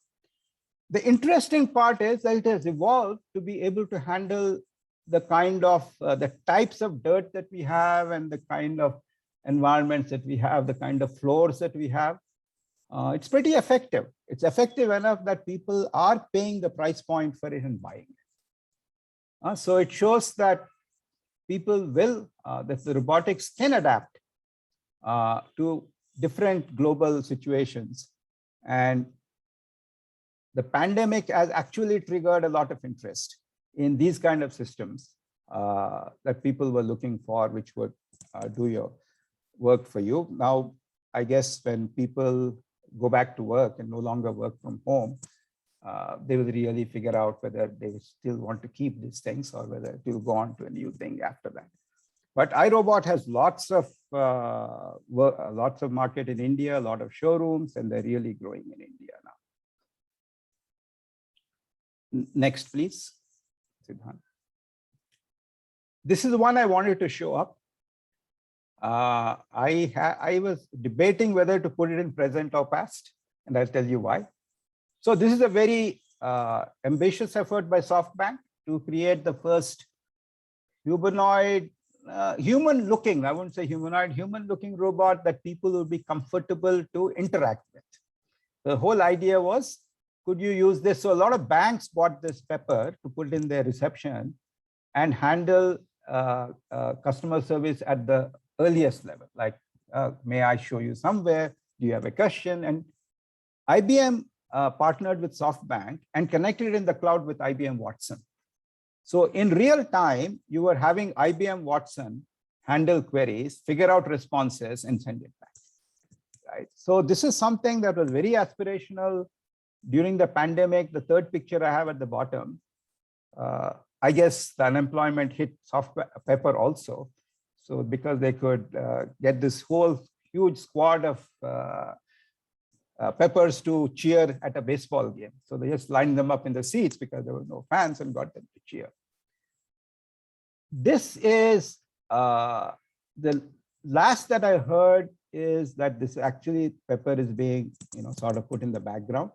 The interesting part is that it has evolved to be able to handle the kind of, the types of dirt that we have and the kind of environments that we have, the kind of floors that we have. It's pretty effective. It's effective enough that people are paying the price point for it and buying it. So it shows that people will, that the robotics can adapt to different global situations. And the pandemic has actually triggered a lot of interest in these kind of systems that people were looking for, which would do your work for you. Now, I guess when people go back to work and no longer work from home, they will really figure out whether they still want to keep these things or whether it will go on to a new thing after that. But iRobot has lots of market in India, a lot of showrooms, and they're really growing in India now. Next, please, Sidhant. This is the one I wanted to show up. I was debating whether to put it in present or past, and I'll tell you why. So this is a very ambitious effort by SoftBank to create the first humanoid, human-looking, I wouldn't say humanoid, human-looking robot that people will be comfortable to interact with. The whole idea was, could you use this? So a lot of banks bought this pepper to put in their reception and handle customer service at the earliest level, like, may I show you somewhere? Do you have a question? And IBM partnered with SoftBank and connected in the cloud with IBM Watson. So in real time, you were having IBM Watson handle queries, figure out responses, and send it back. Right? So this is something that was very aspirational during the pandemic. The third picture I have at the bottom, I guess the unemployment hit Pepper also. So because they could get this whole huge squad of peppers to cheer at a baseball game. So they just lined them up in the seats because there were no fans and got them to cheer. This is the last that I heard is that this actually Pepper is being, sort of put in the background.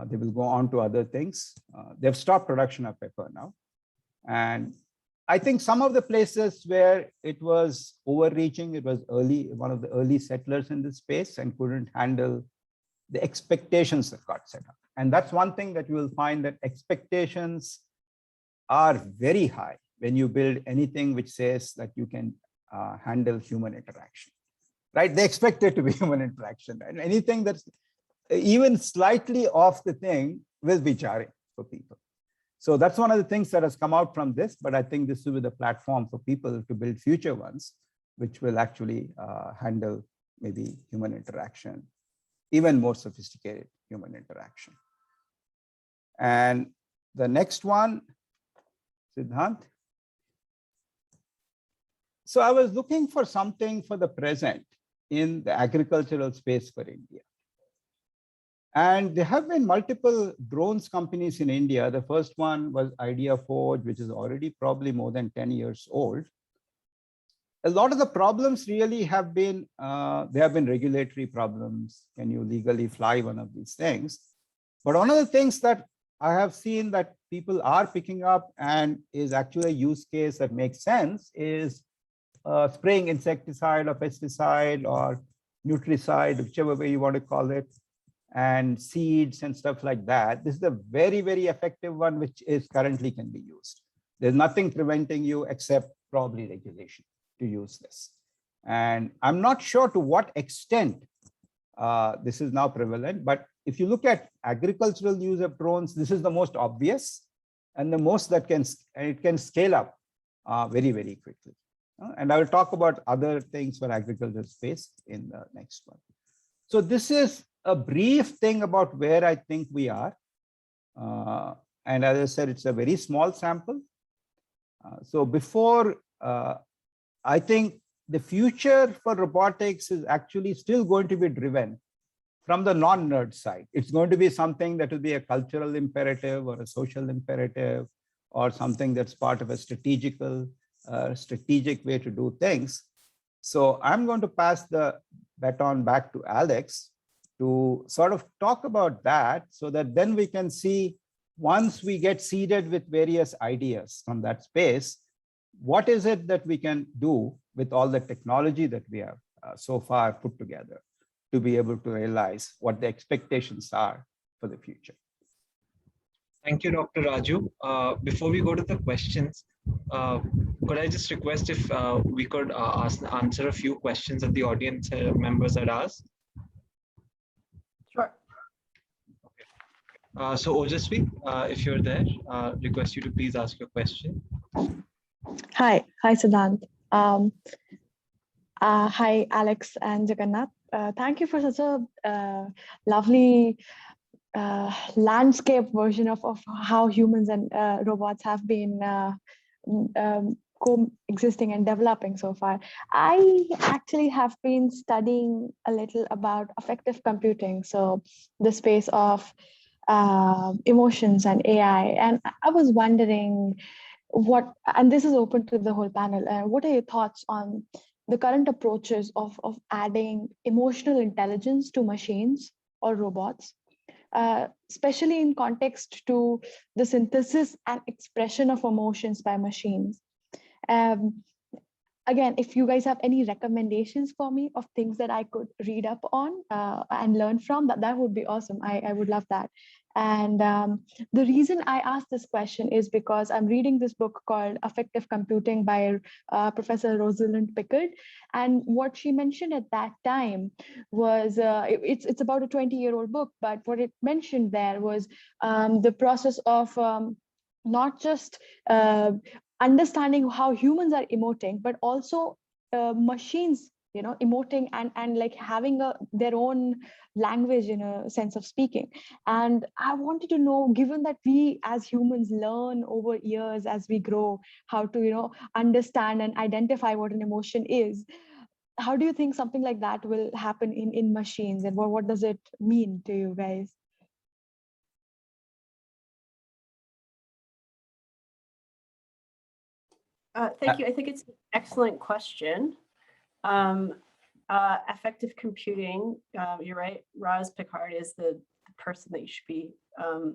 They will go on to other things. They've stopped production of Pepper now. And I think some of the places where it was overreaching, it was one of the early settlers in this space and couldn't handle the expectations that got set up. And that's one thing that you will find, that expectations are very high when you build anything which says that you can handle human interaction, right? They expect it to be human interaction, and anything that's even slightly off the thing will be jarring for people. So that's one of the things that has come out from this, but I think this will be the platform for people to build future ones, which will actually handle maybe human interaction, even more sophisticated human interaction. And the next one, Sidhant. So I was looking for something for the present in the agricultural space for India. And there have been multiple drones companies in India. The first one was Idea Forge, which is already probably more than 10 years old. A lot of the problems really have been, there have been regulatory problems. Can you legally fly one of these things? But one of the things that I have seen that people are picking up and is actually a use case that makes sense is spraying insecticide or pesticide or nutricide, whichever way you want to call it, and seeds and stuff like that. This is a very, very effective one, which is currently can be used. There's nothing preventing you except probably regulation to use this. And I'm not sure to what extent this is now prevalent, but if you look at agricultural use of drones, this is the most obvious and the most that it can scale up very, very quickly. And I will talk about other things for agricultural space in the next one. So this is a brief thing about where I think we are. And as I said, it's a very small sample. So before, I think the future for robotics is actually still going to be driven from the non-nerd side. It's going to be something that will be a cultural imperative or a social imperative or something that's part of a strategic way to do things. So I'm going to pass the baton back to Alex to sort of talk about that so that then we can see, once we get seeded with various ideas from that space, what is it that we can do with all the technology that we have so far put together to be able to realize what the expectations are for the future. Thank you, Dr. Raju. Before we go to the questions, could I just request if we could answer a few questions that the audience members had asked? Sure. So Ojasvi, if you're there, request you to please ask your question. Hi, Sidhant. Hi, Alex and Jagannath. Thank you for such a lovely landscape version of how humans and robots have been coexisting and developing so far. I actually have been studying a little about affective computing, so the space of emotions and AI. And I was wondering and this is open to the whole panel, what are your thoughts on the current approaches of adding emotional intelligence to machines or robots, especially in context to the synthesis and expression of emotions by machines? Again, if you guys have any recommendations for me of things that I could read up on and learn from, that would be awesome. I would love that. And the reason I asked this question is because I'm reading this book called Affective Computing by Professor Rosalind Pickard. And what she mentioned at that time was, it's about a 20-year-old book, but what it mentioned there was the process of not just understanding how humans are emoting, but also machines, emoting and like having their own language in a sense of speaking. And I wanted to know, given that we as humans learn over years as we grow how to, understand and identify what an emotion is, how do you think something like that will happen in machines, and what does it mean to you guys? Thank you. I think it's an excellent question. Affective computing, you're right, Roz Pickard is the person that you should be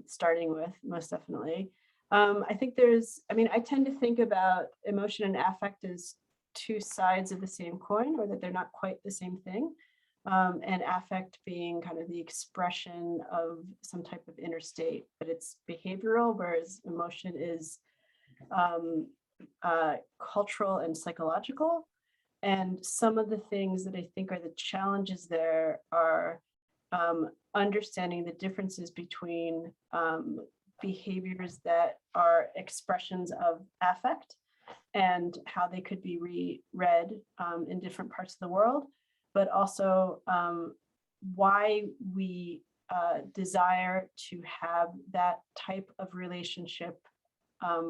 starting with, most definitely. I think I tend to think about emotion and affect as two sides of the same coin, or that they're not quite the same thing. And affect being kind of the expression of some type of inner state, but it's behavioral, whereas emotion is cultural and psychological. And some of the things that I think are the challenges there are understanding the differences between behaviors that are expressions of affect and how they could be reread in different parts of the world, but also why we desire to have that type of relationship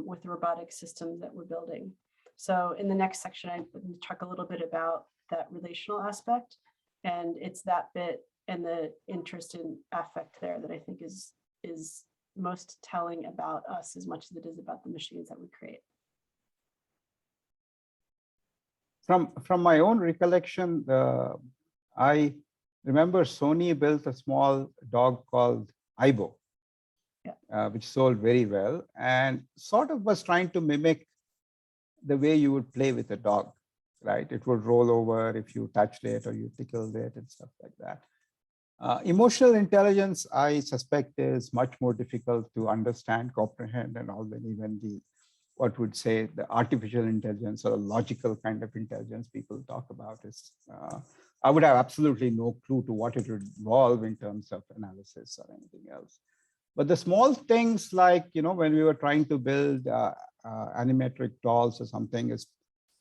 with the robotic systems that we're building. So in the next section, I'm going to talk a little bit about that relational aspect, and it's that bit the interest in affect there that I think is most telling about us as much as it is about the machines that we create. From my own recollection, I remember Sony built a small dog called Aibo, which sold very well and sort of was trying to mimic the way you would play with a dog, right? It would roll over if you touched it or you tickled it and stuff like that. Emotional intelligence, I suspect, is much more difficult to understand, comprehend, and all than even the, what would say, the artificial intelligence or logical kind of intelligence people talk about is, I would have absolutely no clue to what it would involve in terms of analysis or anything else. But the small things like, when we were trying to build animatronic dolls or something, it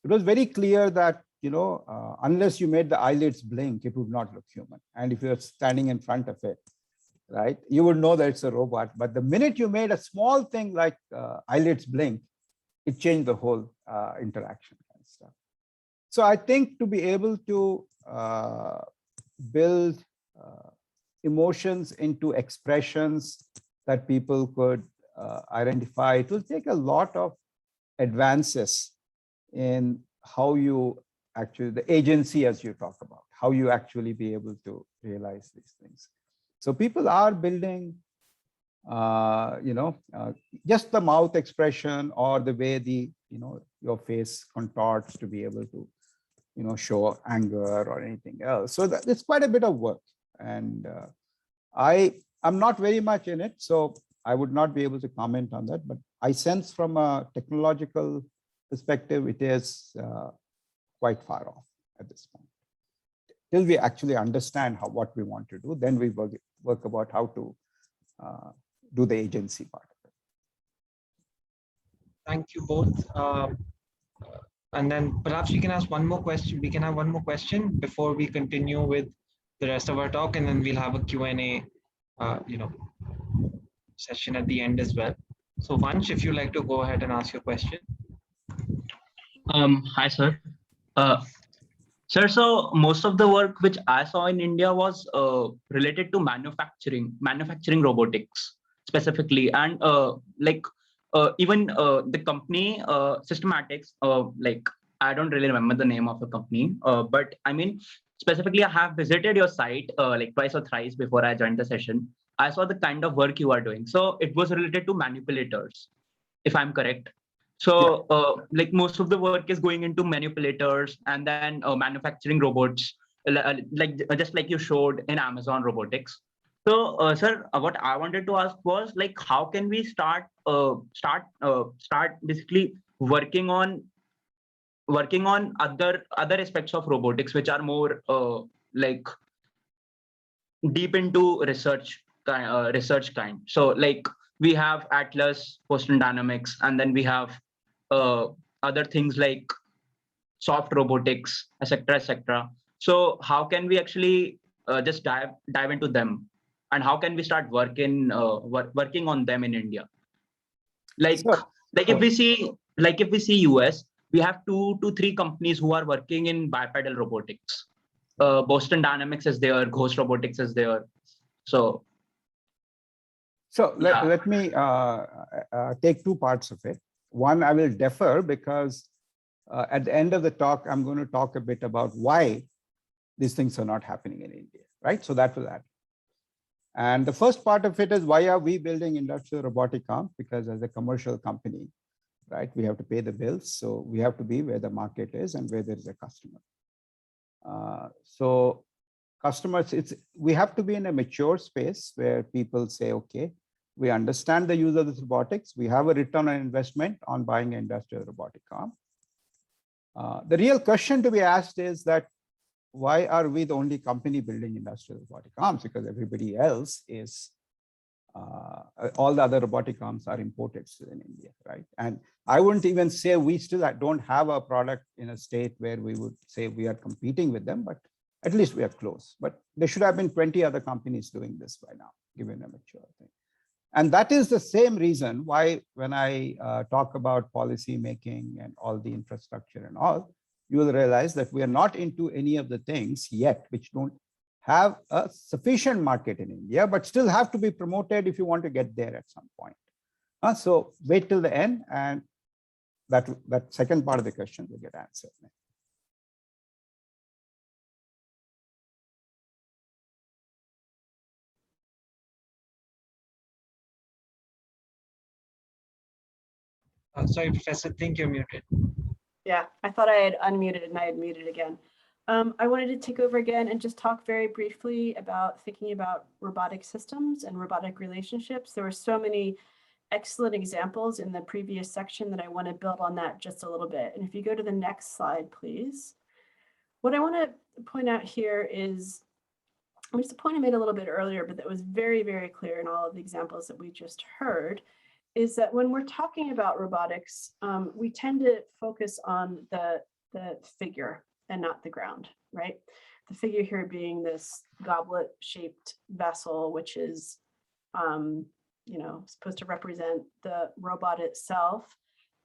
was very clear that, unless you made the eyelids blink, it would not look human. And if you're standing in front of it, right, you would know that it's a robot. But the minute you made a small thing like eyelids blink, it changed the whole interaction and stuff. So I think to be able to build emotions into expressions that people could identify, it will take a lot of advances in how you actually, the agency as you talk about, how you actually be able to realize these things. So people are building, just the mouth expression or the way the, your face contorts to be able to, show anger or anything else. So that it's quite a bit of work. And I'm not very much in it, so I would not be able to comment on that. But I sense from a technological perspective, it is quite far off at this point. Till we actually understand what we want to do, then we work about how to do the agency part of it. Thank you both. And then perhaps we can ask one more question. We can have one more question before we continue with the rest of our talk, and then we'll have a Q&A, session at the end as well. So Vansh, if you'd like to go ahead and ask your question. Hi, sir. Sir, so most of the work which I saw in India was related to manufacturing robotics specifically, and even the company Systematics, I don't really remember the name of the company, but I mean, specifically, I have visited your site like twice or thrice before I joined the session. I saw the kind of work you are doing. So it was related to manipulators, if I'm correct. So like most of the work is going into manipulators and then manufacturing robots, just like you showed in Amazon Robotics. So, sir, what I wanted to ask was like, how can we start basically working on other aspects of robotics which are more like deep into research kind. So like we have Atlas, Boston Dynamics, and then we have other things like soft robotics, etc., etc. So how can we actually just dive into them, and how can we start working on them in India? If we see US, we have 2 to 3 companies who are working in bipedal robotics. Boston Dynamics is there, Ghost Robotics is there. So let me take 2 parts of it. One, I will defer because at the end of the talk, I'm going to talk a bit about why these things are not happening in India, right? So that will happen. And the first part of it is, why are we building industrial robotic arms? Because as a commercial company, right, we have to pay the bills. So we have to be where the market is and where there is a customer. So customers, we have to be in a mature space where people say, okay, we understand the use of this robotics. We have a return on investment on buying an industrial robotic arm. The real question to be asked is that, why are we the only company building industrial robotic arms? Because everybody else is, all the other robotic arms are imported still in India, right? And I wouldn't even say we still don't have a product in a state where we would say we are competing with them, but at least we are close. But there should have been 20 other companies doing this by now, given a mature thing. And that is the same reason why when I talk about policy making and all the infrastructure and all, you will realize that we are not into any of the things yet which don't have a sufficient market in India, but still have to be promoted if you want to get there at some point. So wait till the end, and that second part of the question will get answered. Sorry, Professor, I think you're muted. Yeah, I thought I had unmuted and I had muted again. I wanted to take over again and just talk very briefly about thinking about robotic systems and robotic relationships. There were so many excellent examples in the previous section that I want to build on that just a little bit. And if you go to the next slide, please. What I want to point out here is, it's a point I made a little bit earlier, but that was very, very clear in all of the examples that we just heard, is that when we're talking about robotics, we tend to focus on the figure and not the ground, right? The figure here being this goblet-shaped vessel, which is, supposed to represent the robot itself.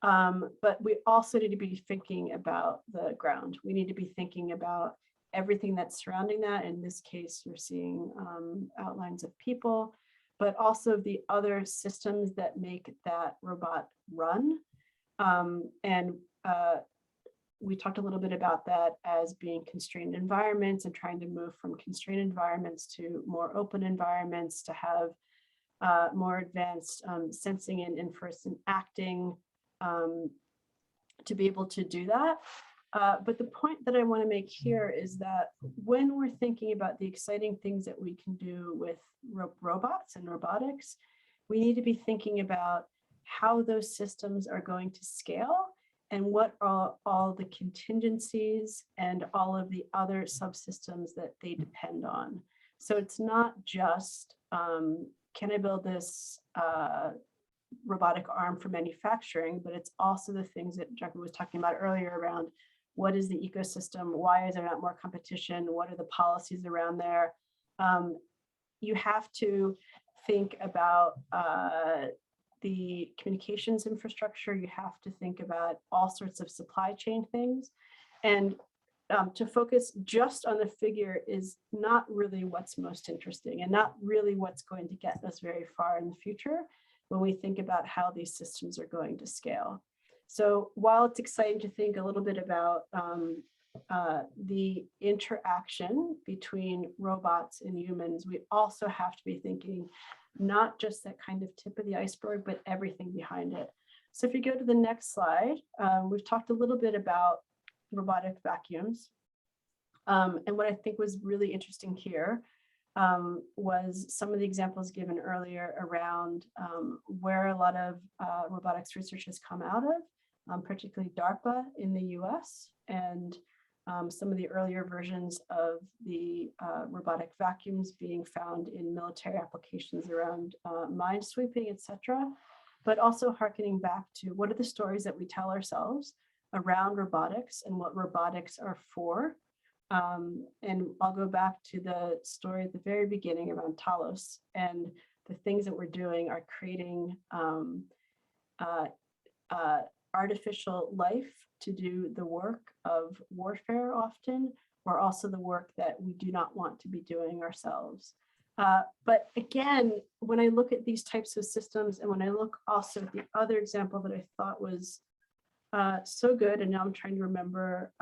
But we also need to be thinking about the ground. We need to be thinking about everything that's surrounding that. In this case, you're seeing outlines of people, but also the other systems that make that robot run. We talked a little bit about that as being constrained environments and trying to move from constrained environments to more open environments to have more advanced sensing and inference and acting to be able to do that. But the point that I want to make here is that when we're thinking about the exciting things that we can do with robots and robotics, we need to be thinking about how those systems are going to scale and what are all the contingencies and all of the other subsystems that they depend on. So it's not just, can I build this robotic arm for manufacturing, but it's also the things that Jagannath was talking about earlier around what is the ecosystem, why is there not more competition, what are the policies around there. You have to think about the communications infrastructure, you have to think about all sorts of supply chain things. And to focus just on the figure is not really what's most interesting and not really what's going to get us very far in the future when we think about how these systems are going to scale. So while it's exciting to think a little bit about the interaction between robots and humans, we also have to be thinking not just that kind of tip of the iceberg, but everything behind it. So if you go to the next slide, we've talked a little bit about robotic vacuums. And what I think was really interesting here was some of the examples given earlier around where a lot of robotics research has come out of, particularly DARPA in the US, and some of the earlier versions of the robotic vacuums being found in military applications around mine sweeping, etc. But also harkening back to what are the stories that we tell ourselves around robotics and what robotics are for. And I'll go back to the story at the very beginning around Talos, and the things that we're doing are creating artificial life to do the work of warfare often, or also the work that we do not want to be doing ourselves. But again, when I look at these types of systems, and when I look also at the other example that I thought was so good, and now I'm trying to remember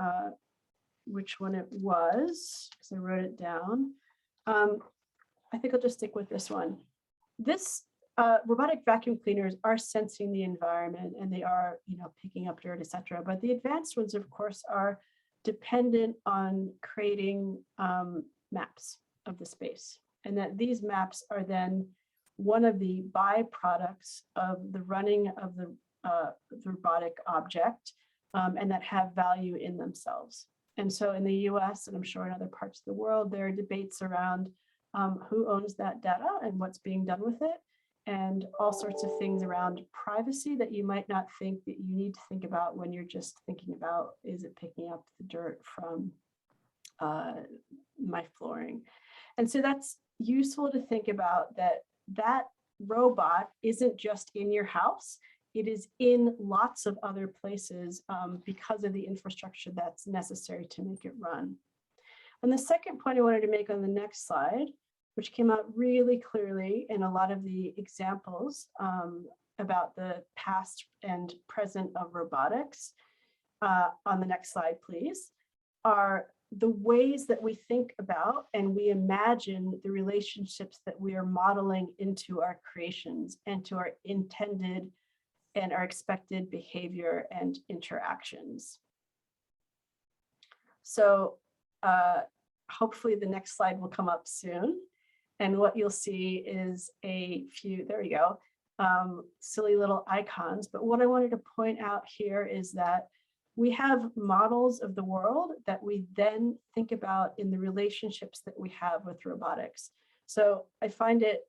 which one it was, because I wrote it down. I think I'll just stick with this one. This robotic vacuum cleaners are sensing the environment, and they are, picking up dirt, etc. But the advanced ones, of course, are dependent on creating maps of the space, and that these maps are then one of the byproducts of the running of the robotic object, and that have value in themselves. And so in the US, and I'm sure in other parts of the world, there are debates around who owns that data and what's being done with it, and all sorts of things around privacy that you might not think that you need to think about when you're just thinking about, is it picking up the dirt from my flooring? And so that's useful to think about, that robot isn't just in your house. It is in lots of other places because of the infrastructure that's necessary to make it run. And the second point I wanted to make on the next slide, which came out really clearly in a lot of the examples about the past and present of robotics, on the next slide, please, are the ways that we think about and we imagine the relationships that we are modeling into our creations and to our intended and our expected behavior and interactions. So hopefully the next slide will come up soon. And what you'll see is a few, there you go, silly little icons. But what I wanted to point out here is that we have models of the world that we then think about in the relationships that we have with robotics. So I find it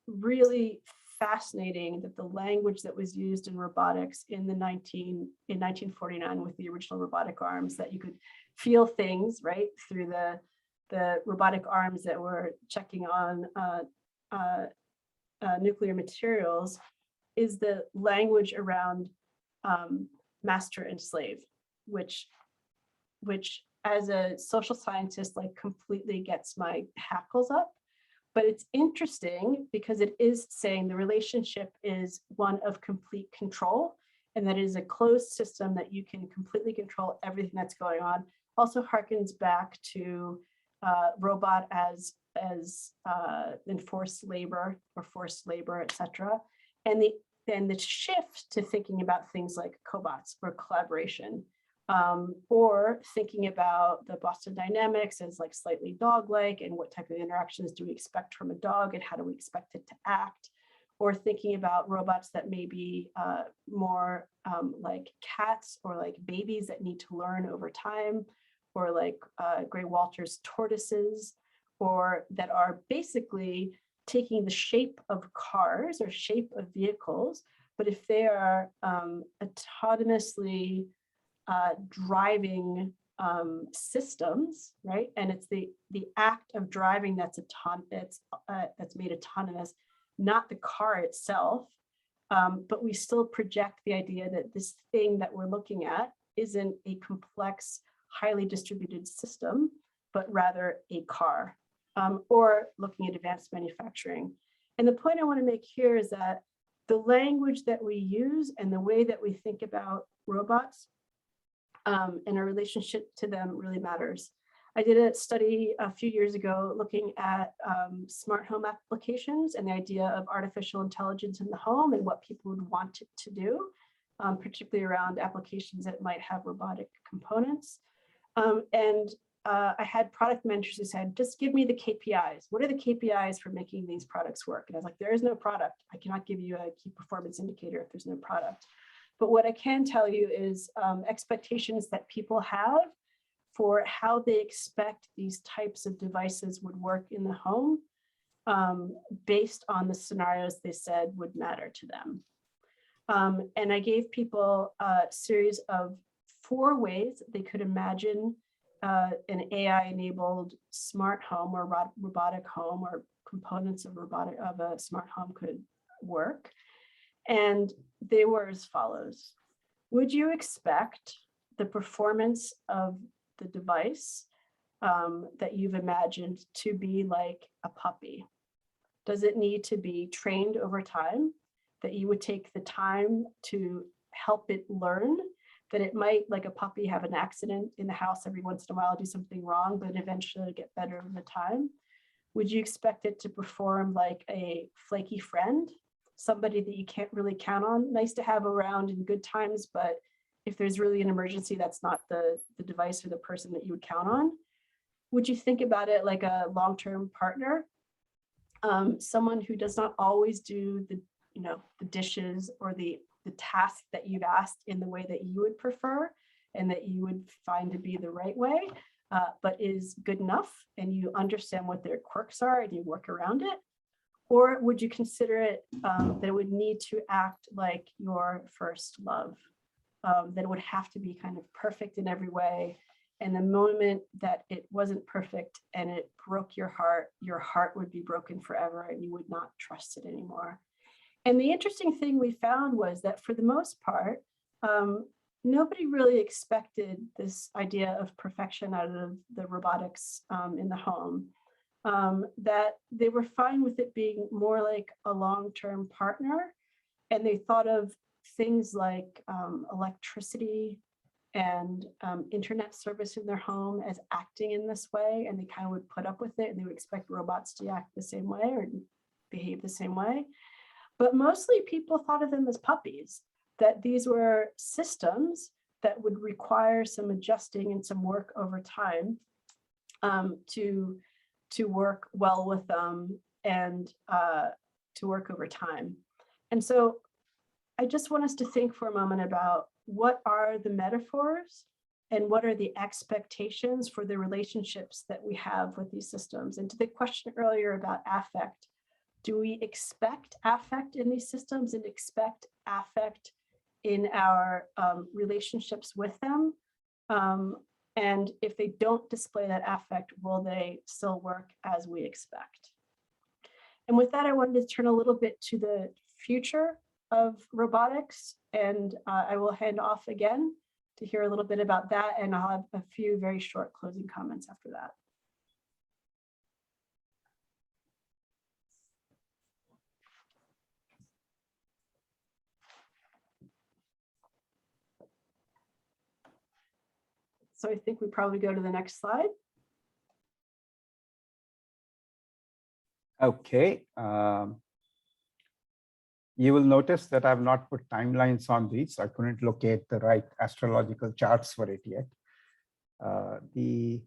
really fascinating that the language that was used in robotics in 1949 with the original robotic arms, that you could feel things right through the robotic arms that were checking on nuclear materials, is the language around master and slave, which as a social scientist, like, completely gets my hackles up. But it's interesting because it is saying the relationship is one of complete control, and that it is a closed system that you can completely control everything that's going on. Also harkens back to robot as enforced labor or forced labor, etc. And the shift to thinking about things like cobots or collaboration, or thinking about the Boston Dynamics as like slightly dog-like, and what type of interactions do we expect from a dog and how do we expect it to act, or thinking about robots that may be more like cats or like babies that need to learn over time, or like Gray Walter's tortoises, or that are basically taking the shape of cars or shape of vehicles, but if they are autonomously driving systems, right? And it's the act of driving that's made autonomous, not the car itself. But we still project the idea that this thing that we're looking at isn't a complex, highly distributed system, but rather a car. Or looking at advanced manufacturing. And the point I want to make here is that the language that we use and the way that we think about robots and our relationship to them really matters. I did a study a few years ago looking at smart home applications and the idea of artificial intelligence in the home and what people would want it to do, particularly around applications that might have robotic components. I had product managers who said, just give me the KPIs. What are the KPIs for making these products work? And I was like, there is no product. I cannot give you a key performance indicator if there's no product. But what I can tell you is expectations that people have for how they expect these types of devices would work in the home, based on the scenarios they said would matter to them. And I gave people a series of 4 ways that they could imagine an AI-enabled smart home or robotic home, or components of a smart home could work. And they were as follows. Would you expect the performance of the device that you've imagined to be like a puppy? Does it need to be trained over time? That you would take the time to help it learn? That it might, like a puppy, have an accident in the house every once in a while, do something wrong, but eventually get better over time? Would you expect it to perform like a flaky friend, somebody that you can't really count on? Nice to have around in good times, but if there's really an emergency, that's not the device or the person that you would count on. Would you think about it like a long-term partner? Someone who does not always do the dishes or the task that you've asked in the way that you would prefer and that you would find to be the right way, but is good enough and you understand what their quirks are and you work around it? Or would you consider it that it would need to act like your first love, that it would have to be kind of perfect in every way, and the moment that it wasn't perfect and it broke your heart would be broken forever and you would not trust it anymore? And the interesting thing we found was that for the most part, nobody really expected this idea of perfection out of the robotics in the home. That they were fine with it being more like a long-term partner, and they thought of things like electricity and internet service in their home as acting in this way, and they kind of would put up with it, and they would expect robots to act the same way or behave the same way. But mostly people thought of them as puppies, that these were systems that would require some adjusting and some work over time to work well with them and to work over time. And so I just want us to think for a moment about what are the metaphors and what are the expectations for the relationships that we have with these systems. And to the question earlier about affect, do we expect affect in these systems and expect affect in our relationships with them? And if they don't display that affect, will they still work as we expect? And with that, I wanted to turn a little bit to the future of robotics, and I will hand off again to hear a little bit about that, and I'll have a few very short closing comments after that. So I think we probably go to the next slide. Okay. You will notice that I've not put timelines on these. I couldn't locate the right astrological charts for it yet. And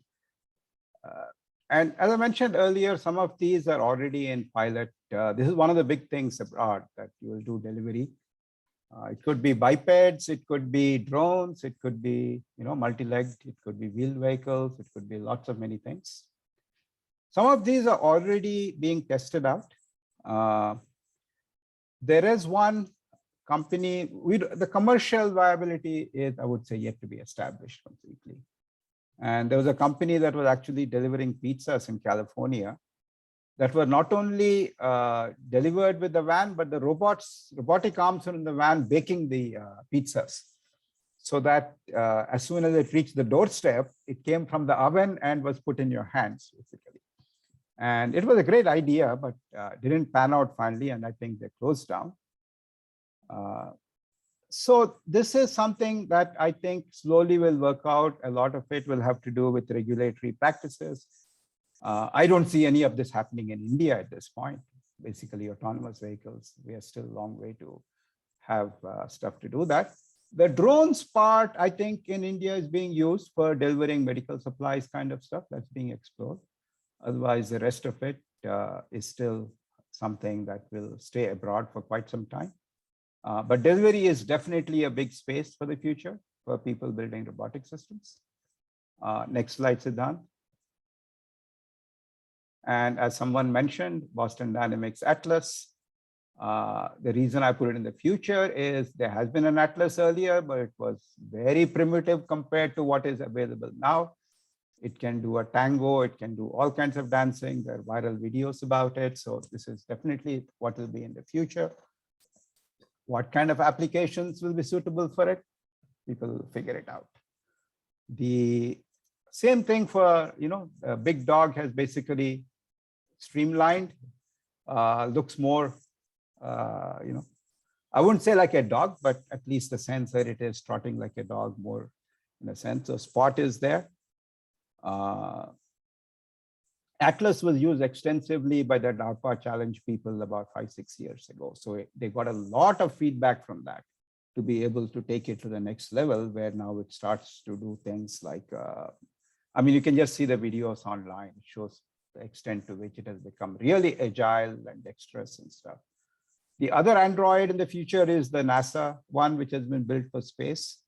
as I mentioned earlier, some of these are already in pilot. This is one of the big things abroad, that you will do delivery. It could be bipeds, it could be drones, it could be multi-legged, it could be wheeled vehicles, it could be lots of many things. Some of these are already being tested out. There is one company, the commercial viability is, I would say, yet to be established completely. And there was a company that was actually delivering pizzas in California that were not only delivered with the van, but the robotic arms were in the van baking the pizzas. So that as soon as it reached the doorstep, it came from the oven and was put in your hands, basically. And it was a great idea, but didn't pan out finally, and I think they closed down. So this is something that I think slowly will work out. A lot of it will have to do with regulatory practices. I don't see any of this happening in India at this point. Basically, autonomous vehicles, we are still a long way to have stuff to do that. The drones part, I think in India is being used for delivering medical supplies kind of stuff. That's being explored. Otherwise, the rest of it is still something that will stay abroad for quite some time. But delivery is definitely a big space for the future for people building robotic systems. Next slide, Sidhant. And as someone mentioned, Boston Dynamics Atlas. The reason I put it in the future is there has been an Atlas earlier, but it was very primitive compared to what is available now. It can do a tango, it can do all kinds of dancing. There are viral videos about it. So this is definitely what will be in the future. What kind of applications will be suitable for it? People will figure it out. The same thing for, a big dog has basically streamlined, looks more, I wouldn't say like a dog, but at least the sense that it is trotting like a dog more in a sense. So Spot is there. Atlas was used extensively by the DARPA challenge people about 5-6 years ago. So they got a lot of feedback from that to be able to take it to the next level, where now it starts to do things like, you can just see the videos online. It shows the extent to which it has become really agile and dexterous and stuff. The other Android in the future is the NASA one, which has been built for space.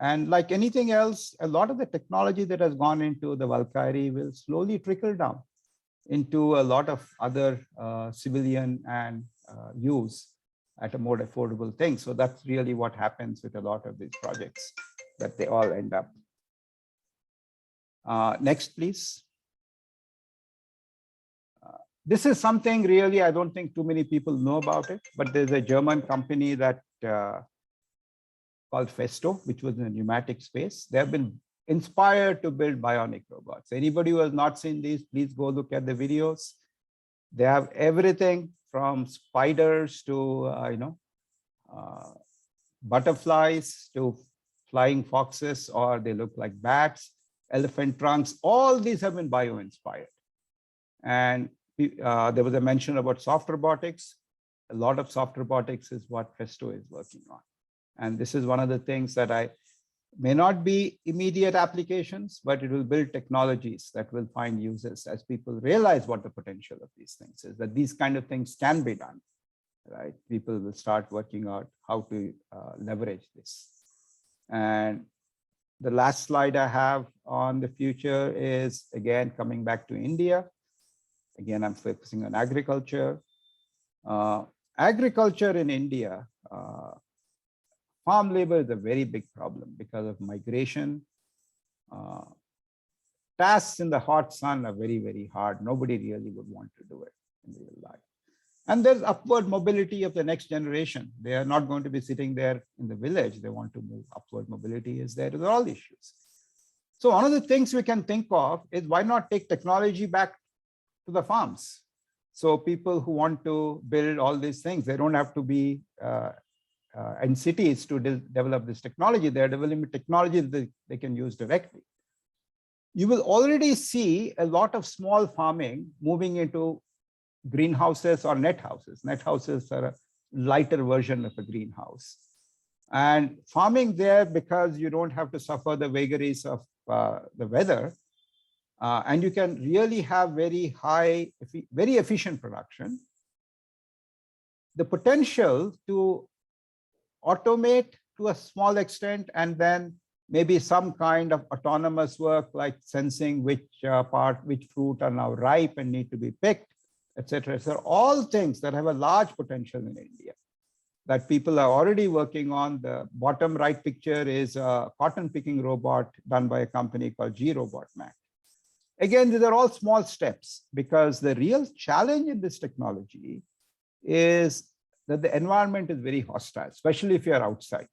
And like anything else, a lot of the technology that has gone into the Valkyrie will slowly trickle down into a lot of other civilian and use at a more affordable thing. So that's really what happens with a lot of these projects, that they all end up. Next, please. This is something really, I don't think too many people know about it, but there's a German company that called Festo, which was in the pneumatic space. They have been inspired to build bionic robots. Anybody who has not seen these, please go look at the videos. They have everything from spiders to, butterflies to flying foxes, or they look like bats, elephant trunks. All these have been bio-inspired. And there was a mention about soft robotics. A lot of soft robotics is what Festo is working on. And this is one of the things that may not be immediate applications, but it will build technologies that will find uses as people realize what the potential of these things is, that these kind of things can be done, right? People will start working out how to leverage this. And the last slide I have on the future is, again, coming back to India. Again, I'm focusing on agriculture. Agriculture in India, farm labor is a very big problem because of migration. Tasks in the hot sun are very, very hard. Nobody really would want to do it in real life. And there's upward mobility of the next generation. They are not going to be sitting there in the village. They want to move. Upward mobility is there. These are all issues. So one of the things we can think of is, why not take technology back to the farms? So people who want to build all these things, they don't have to be in cities to develop this technology. They're developing technology that they can use directly. You will already see a lot of small farming moving into greenhouses or net houses. Net houses are a lighter version of a greenhouse. And farming there, because you don't have to suffer the vagaries of the weather, and you can really have very high, very efficient production. The potential to automate to a small extent, and then maybe some kind of autonomous work like sensing which fruit are now ripe and need to be picked, etc. So all things that have a large potential in India that people are already working on. The bottom right picture is a cotton picking robot done by a company called G-Robot Mac. Again, these are all small steps, because the real challenge in this technology is that the environment is very hostile, especially if you're outside.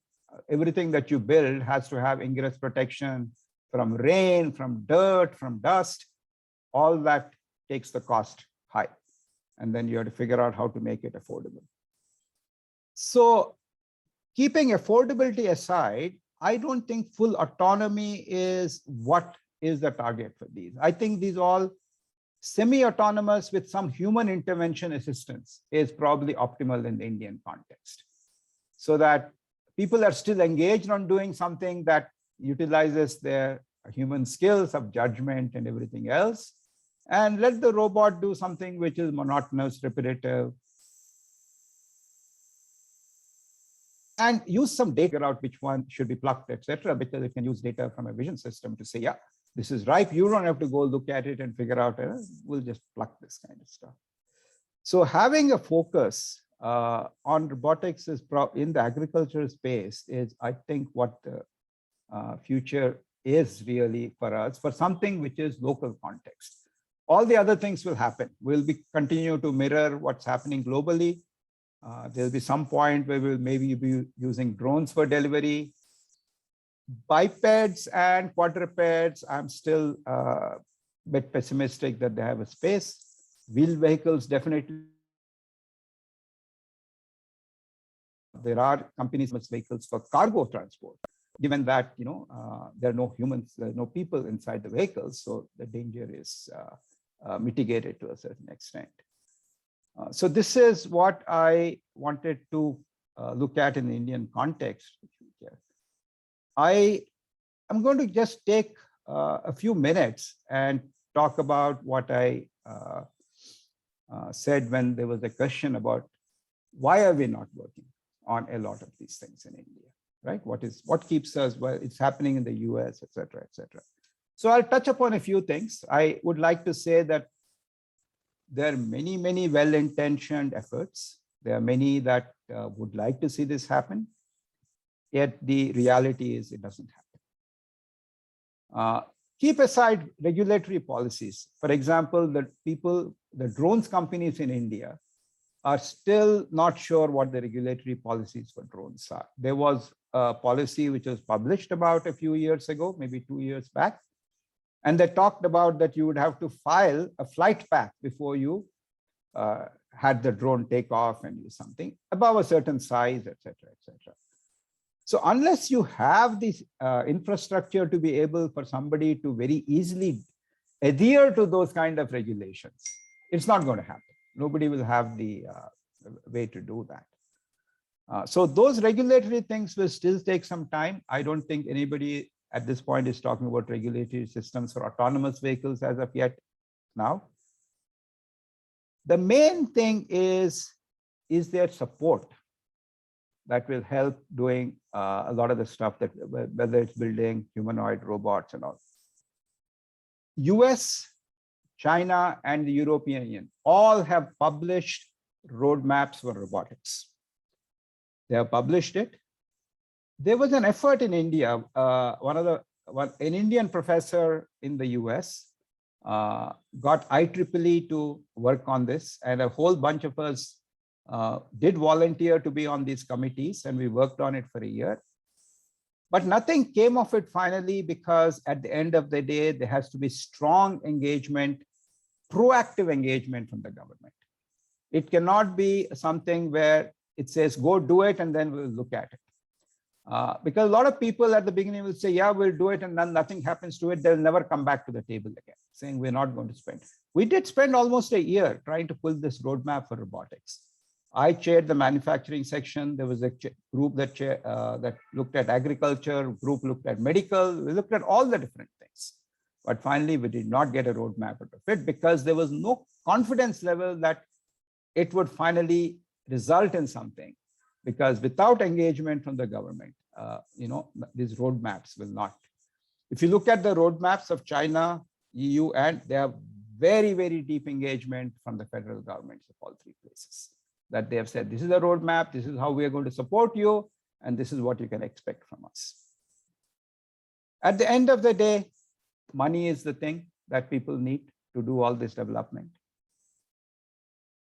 Everything that you build has to have ingress protection from rain, from dirt, from dust. All that takes the cost high. And then you have to figure out how to make it affordable. So keeping affordability aside, I don't think full autonomy is what is the target for these. I think these all semi-autonomous with some human intervention assistance is probably optimal in the Indian context, so that people are still engaged on doing something that utilizes their human skills of judgment and everything else, and let the robot do something which is monotonous, repetitive, and use some data, figure out which one should be plucked, etc., because it can use data from a vision system to say, yeah, this is ripe. You don't have to go look at it and figure out, we'll just pluck this kind of stuff. So having a focus on robotics is in the agriculture space is, I think, what the future is really for us, for something which is local context. All the other things will happen. We'll continue to mirror what's happening globally. There'll be some point where we'll maybe be using drones for delivery. Bipeds and quadrupeds, I'm still a bit pessimistic that they have a space. Wheeled vehicles, definitely. There are companies with vehicles for cargo transport, given that there are no humans, there are no people inside the vehicles, so the danger is mitigated to a certain extent. So this is what I wanted to look at in the Indian context. I am going to just take a few minutes and talk about what I said when there was a question about why are we not working on a lot of these things in India, right? What keeps us, well, it's happening in the US, et cetera, et cetera. So I'll touch upon a few things. I would like to say that there are many, many well-intentioned efforts. There are many that would like to see this happen. Yet the reality is it doesn't happen. Keep aside regulatory policies. For example, the drones companies in India are still not sure what the regulatory policies for drones are. There was a policy which was published about a few years ago, maybe 2 years back. And they talked about that you would have to file a flight pack before you had the drone take off and do something above a certain size, et cetera, et cetera. So unless you have this infrastructure to be able for somebody to very easily adhere to those kind of regulations, it's not going to happen. Nobody will have the way to do that. So those regulatory things will still take some time. I don't think anybody at this point is talking about regulatory systems for autonomous vehicles as of yet now. The main thing is there support that will help doing a lot of the stuff that, whether it's building humanoid robots and all. US, China, and the European Union all have published roadmaps for robotics. They have published it. There was an effort in India. An Indian professor in the US got IEEE to work on this, and a whole bunch of us did volunteer to be on these committees, and we worked on it for a year. But nothing came of it finally, because at the end of the day, there has to be strong engagement, proactive engagement from the government. It cannot be something where it says, go do it, and then we'll look at it. Because a lot of people at the beginning will say, yeah, we'll do it, and then nothing happens to it. They'll never come back to the table again, saying we're not going to spend. We did spend almost a year trying to pull this roadmap for robotics. I chaired the manufacturing section. There was a group that looked at agriculture, group looked at medical. We looked at all the different things. But finally, we did not get a roadmap out of it because there was no confidence level that it would finally result in something. Because without engagement from the government, these roadmaps will not. If you look at the roadmaps of China, EU, and they have very, very deep engagement from the federal governments of all three places. That they have said, this is a roadmap, this is how we are going to support you, and this is what you can expect from us. At the end of the day, money is the thing that people need to do all this development.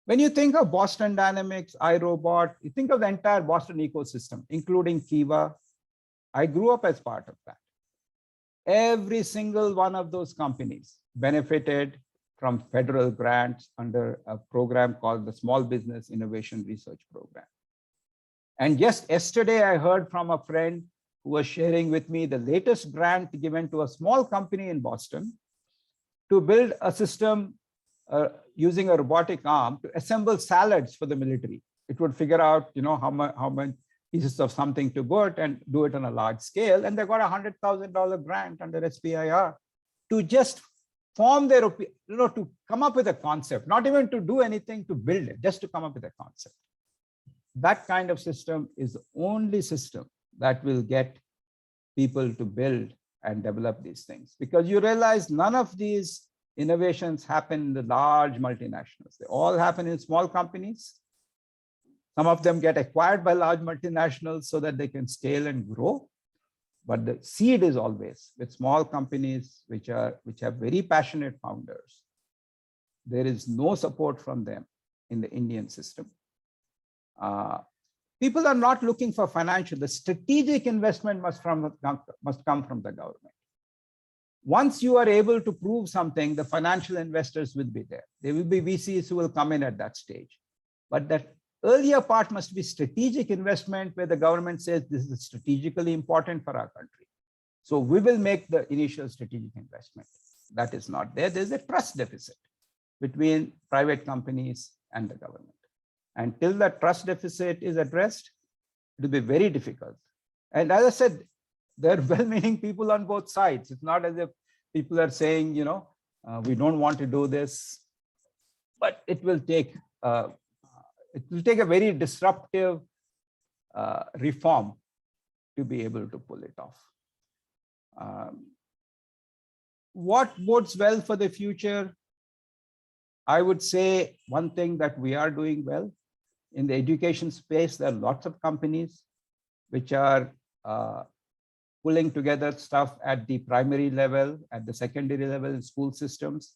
When you think of Boston Dynamics, iRobot, you think of the entire Boston ecosystem, including Kiva. I grew up as part of that. Every single one of those companies benefited from federal grants under a program called the Small Business Innovation Research Program. And just yesterday, I heard from a friend who was sharing with me the latest grant given to a small company in Boston to build a system using a robotic arm to assemble salads for the military. It would figure out, how many pieces of something to put and do it on a large scale. And they got a $100,000 grant under SBIR to just form their, to come up with a concept, not even to do anything to build it, just to come up with a concept. That kind of system is the only system that will get people to build and develop these things. Because you realize none of these innovations happen in the large multinationals. They all happen in small companies. Some of them get acquired by large multinationals so that they can scale and grow. But the seed is always with small companies which have very passionate founders. There is no support from them in the Indian system. People are not looking for financial. The strategic investment must come from the government. Once you are able to prove something, the financial investors will be there. There will be VCs who will come in at that stage. But that earlier part must be strategic investment where the government says this is strategically important for our country. So we will make the initial strategic investment. That is not there. There's a trust deficit between private companies and the government. Until that trust deficit is addressed, it will be very difficult. And as I said, there are well-meaning people on both sides. It's not as if people are saying, we don't want to do this, but it will take a very disruptive reform to be able to pull it off. What bodes well for the future? I would say one thing that we are doing well in the education space, there are lots of companies which are pulling together stuff at the primary level, at the secondary level in school systems.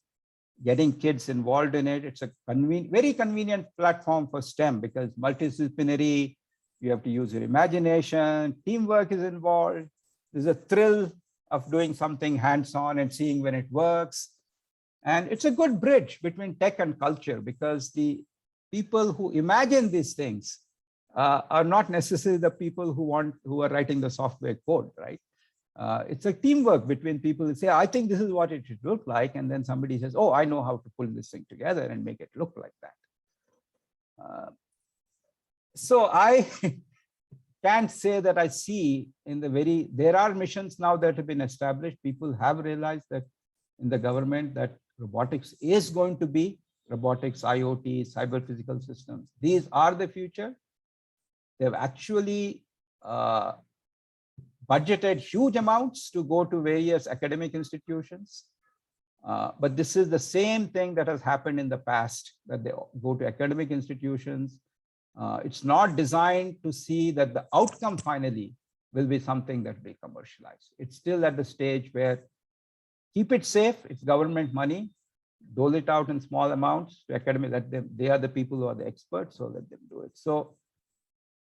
getting kids involved in it. It's a very convenient platform for STEM because multidisciplinary, you have to use your imagination, teamwork is involved. There's a thrill of doing something hands-on and seeing when it works. And it's a good bridge between tech and culture because the people who imagine these things are not necessarily the people who are writing the software code, right? It's a teamwork between people who say, I think this is what it should look like. And then somebody says, oh, I know how to pull this thing together and make it look like that. So I can't say that I see there are missions now that have been established. People have realized that in the government that robotics is going to be robotics, IoT, cyber physical systems. These are the future. They've actually budgeted huge amounts to go to various academic institutions. But this is the same thing that has happened in the past, that they go to academic institutions. It's not designed to see that the outcome finally will be something that will be commercialized. It's still at the stage where keep it safe. It's government money. Dole it out in small amounts to academic, that they are the people who are the experts, so let them do it. So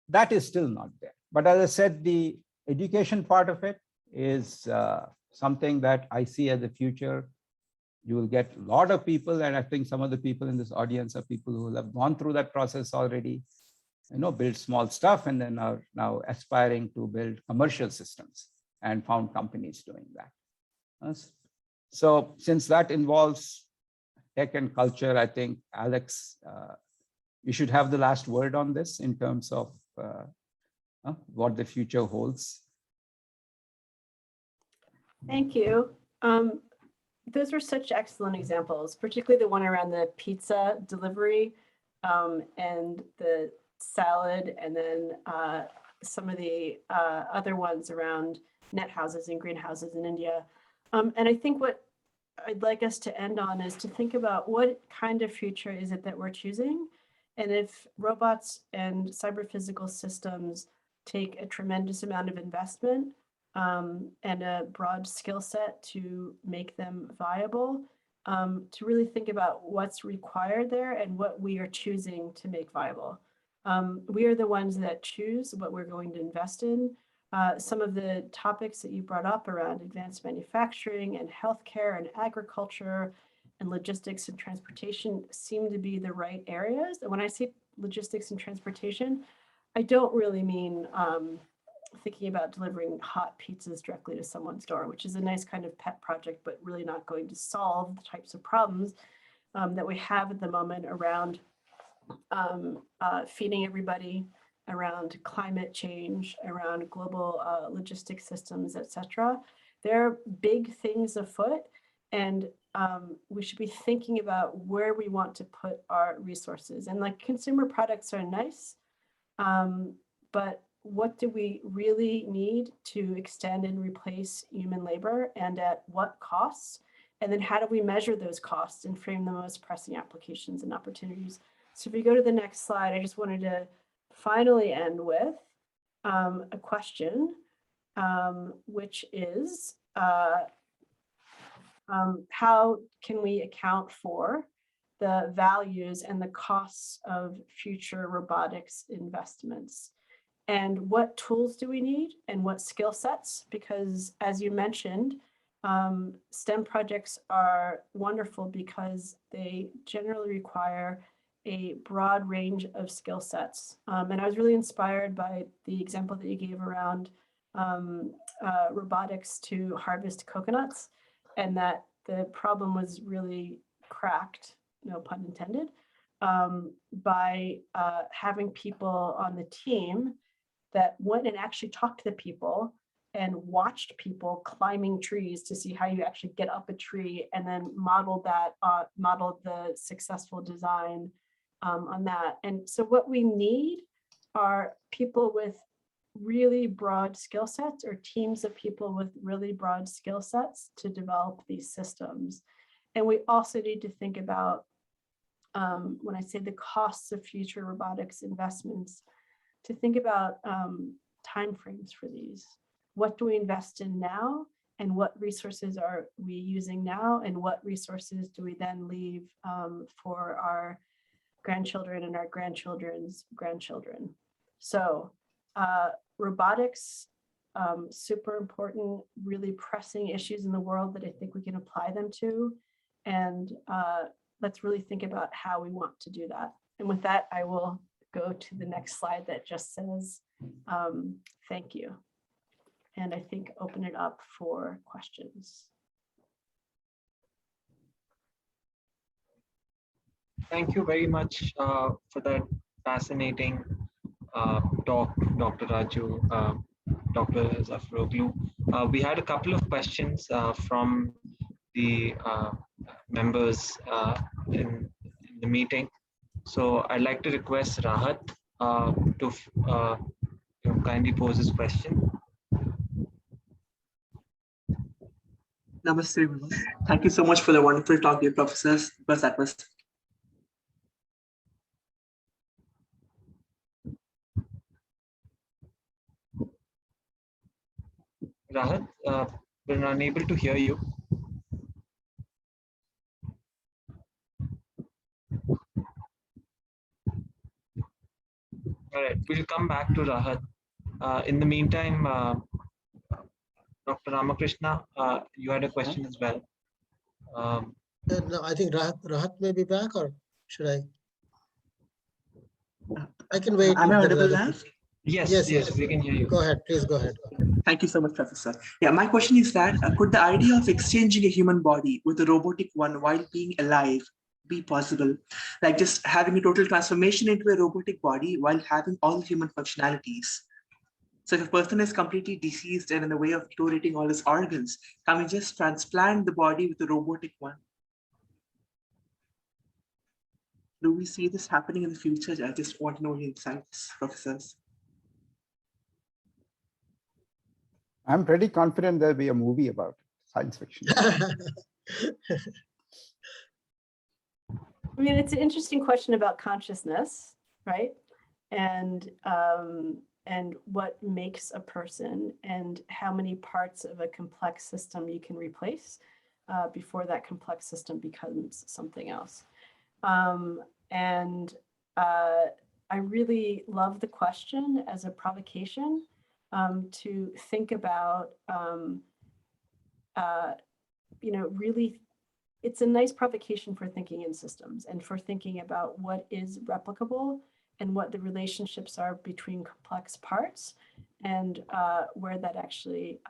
that is still not there. But as I said, the education part of it is something that I see as the future. You will get a lot of people, and I think some of the people in this audience are people who have gone through that process already, build small stuff and then are now aspiring to build commercial systems and found companies doing that. So since that involves tech and culture, I think, Alex, you should have the last word on this in terms of what the future holds. Thank you. Those were such excellent examples, particularly the one around the pizza delivery and the salad, and then some of the other ones around net houses and greenhouses in India. And I think what I'd like us to end on is to think about what kind of future is it that we're choosing, and if robots and cyber physical systems take a tremendous amount of investment and a broad skill set to make them viable, to really think about what's required there and what we are choosing to make viable. We are the ones that choose what we're going to invest in. Some of the topics that you brought up around advanced manufacturing and healthcare and agriculture and logistics and transportation seem to be the right areas. And when I say logistics and transportation, I don't really mean thinking about delivering hot pizzas directly to someone's door, which is a nice kind of pet project, but really not going to solve the types of problems that we have at the moment around feeding everybody, around climate change, around global logistic systems, et cetera. There are big things afoot, and we should be thinking about where we want to put our resources. And like consumer products are nice, but what do we really need to extend and replace human labor, and at what costs? And then how do we measure those costs and frame the most pressing applications and opportunities? So if we go to the next slide, I just wanted to finally end with a question, which is, how can we account for the values and the costs of future robotics investments? And what tools do we need and what skill sets? Because as you mentioned, STEM projects are wonderful because they generally require a broad range of skill sets. And I was really inspired by the example that you gave around robotics to harvest coconuts, and that the problem was really cracked, no pun intended, by having people on the team that went and actually talked to the people and watched people climbing trees to see how you actually get up a tree, and then modeled the successful design on that. And so what we need are people with really broad skill sets, or teams of people with really broad skill sets to develop these systems. And we also need to think about, when I say the costs of future robotics investments, to think about timeframes for these. What do we invest in now? and what resources are we using now, and what resources do we then leave for our grandchildren and our grandchildren's grandchildren. So robotics, super important, really pressing issues in the world that I think we can apply them to. And let's really think about how we want to do that. And with that, I will go to the next slide that just says, thank you. And I think open it up for questions. Thank you very much for that fascinating talk, Dr. Raju, Dr. Zafiroglu. We had a couple of questions from the members in the meeting. So I'd like to request Rahat to kindly pose his question. Namaste, everyone. Thank you so much for the wonderful talk, dear professors. That was Rahat, we're unable to hear you. All right, we'll come back to Rahat. In the meantime, Dr. Ramakrishna, you had a question as well. No, I think Rahat may be back, or should I? I can wait. Am I audible now? Yes, we can hear you. Go ahead, please go ahead. Thank you so much, Professor. Yeah, my question is that could the idea of exchanging a human body with a robotic one while being alive be possible? Like just having a total transformation into a robotic body while having all human functionalities. So if a person is completely deceased and in the way of donating all his organs, can we just transplant the body with a robotic one? Do we see this happening in the future? I just want to know your insights, professors. I'm pretty confident there'll be a movie about it, science fiction. I mean, it's an interesting question about consciousness, right? And what makes a person, and how many parts of a complex system you can replace before that complex system becomes something else. I really love the question as a provocation to think about, really, it's a nice provocation for thinking in systems and for thinking about what is replicable and what the relationships are between complex parts and where that actually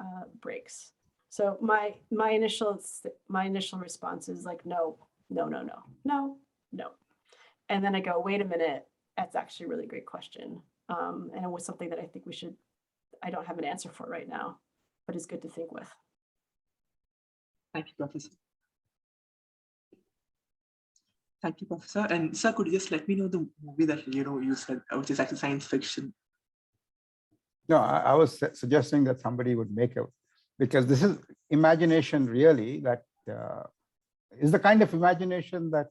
breaks. So my initial response is like, no. And then I go, wait a minute, that's actually a really great question. And it was something that I think I don't have an answer for right now, but it's good to think with. Thank you, Professor. Thank you, Professor. And sir, could you just let me know the movie that you said, which is actually science fiction? No, I was suggesting that somebody would make it, because this is imagination really that is the kind of imagination that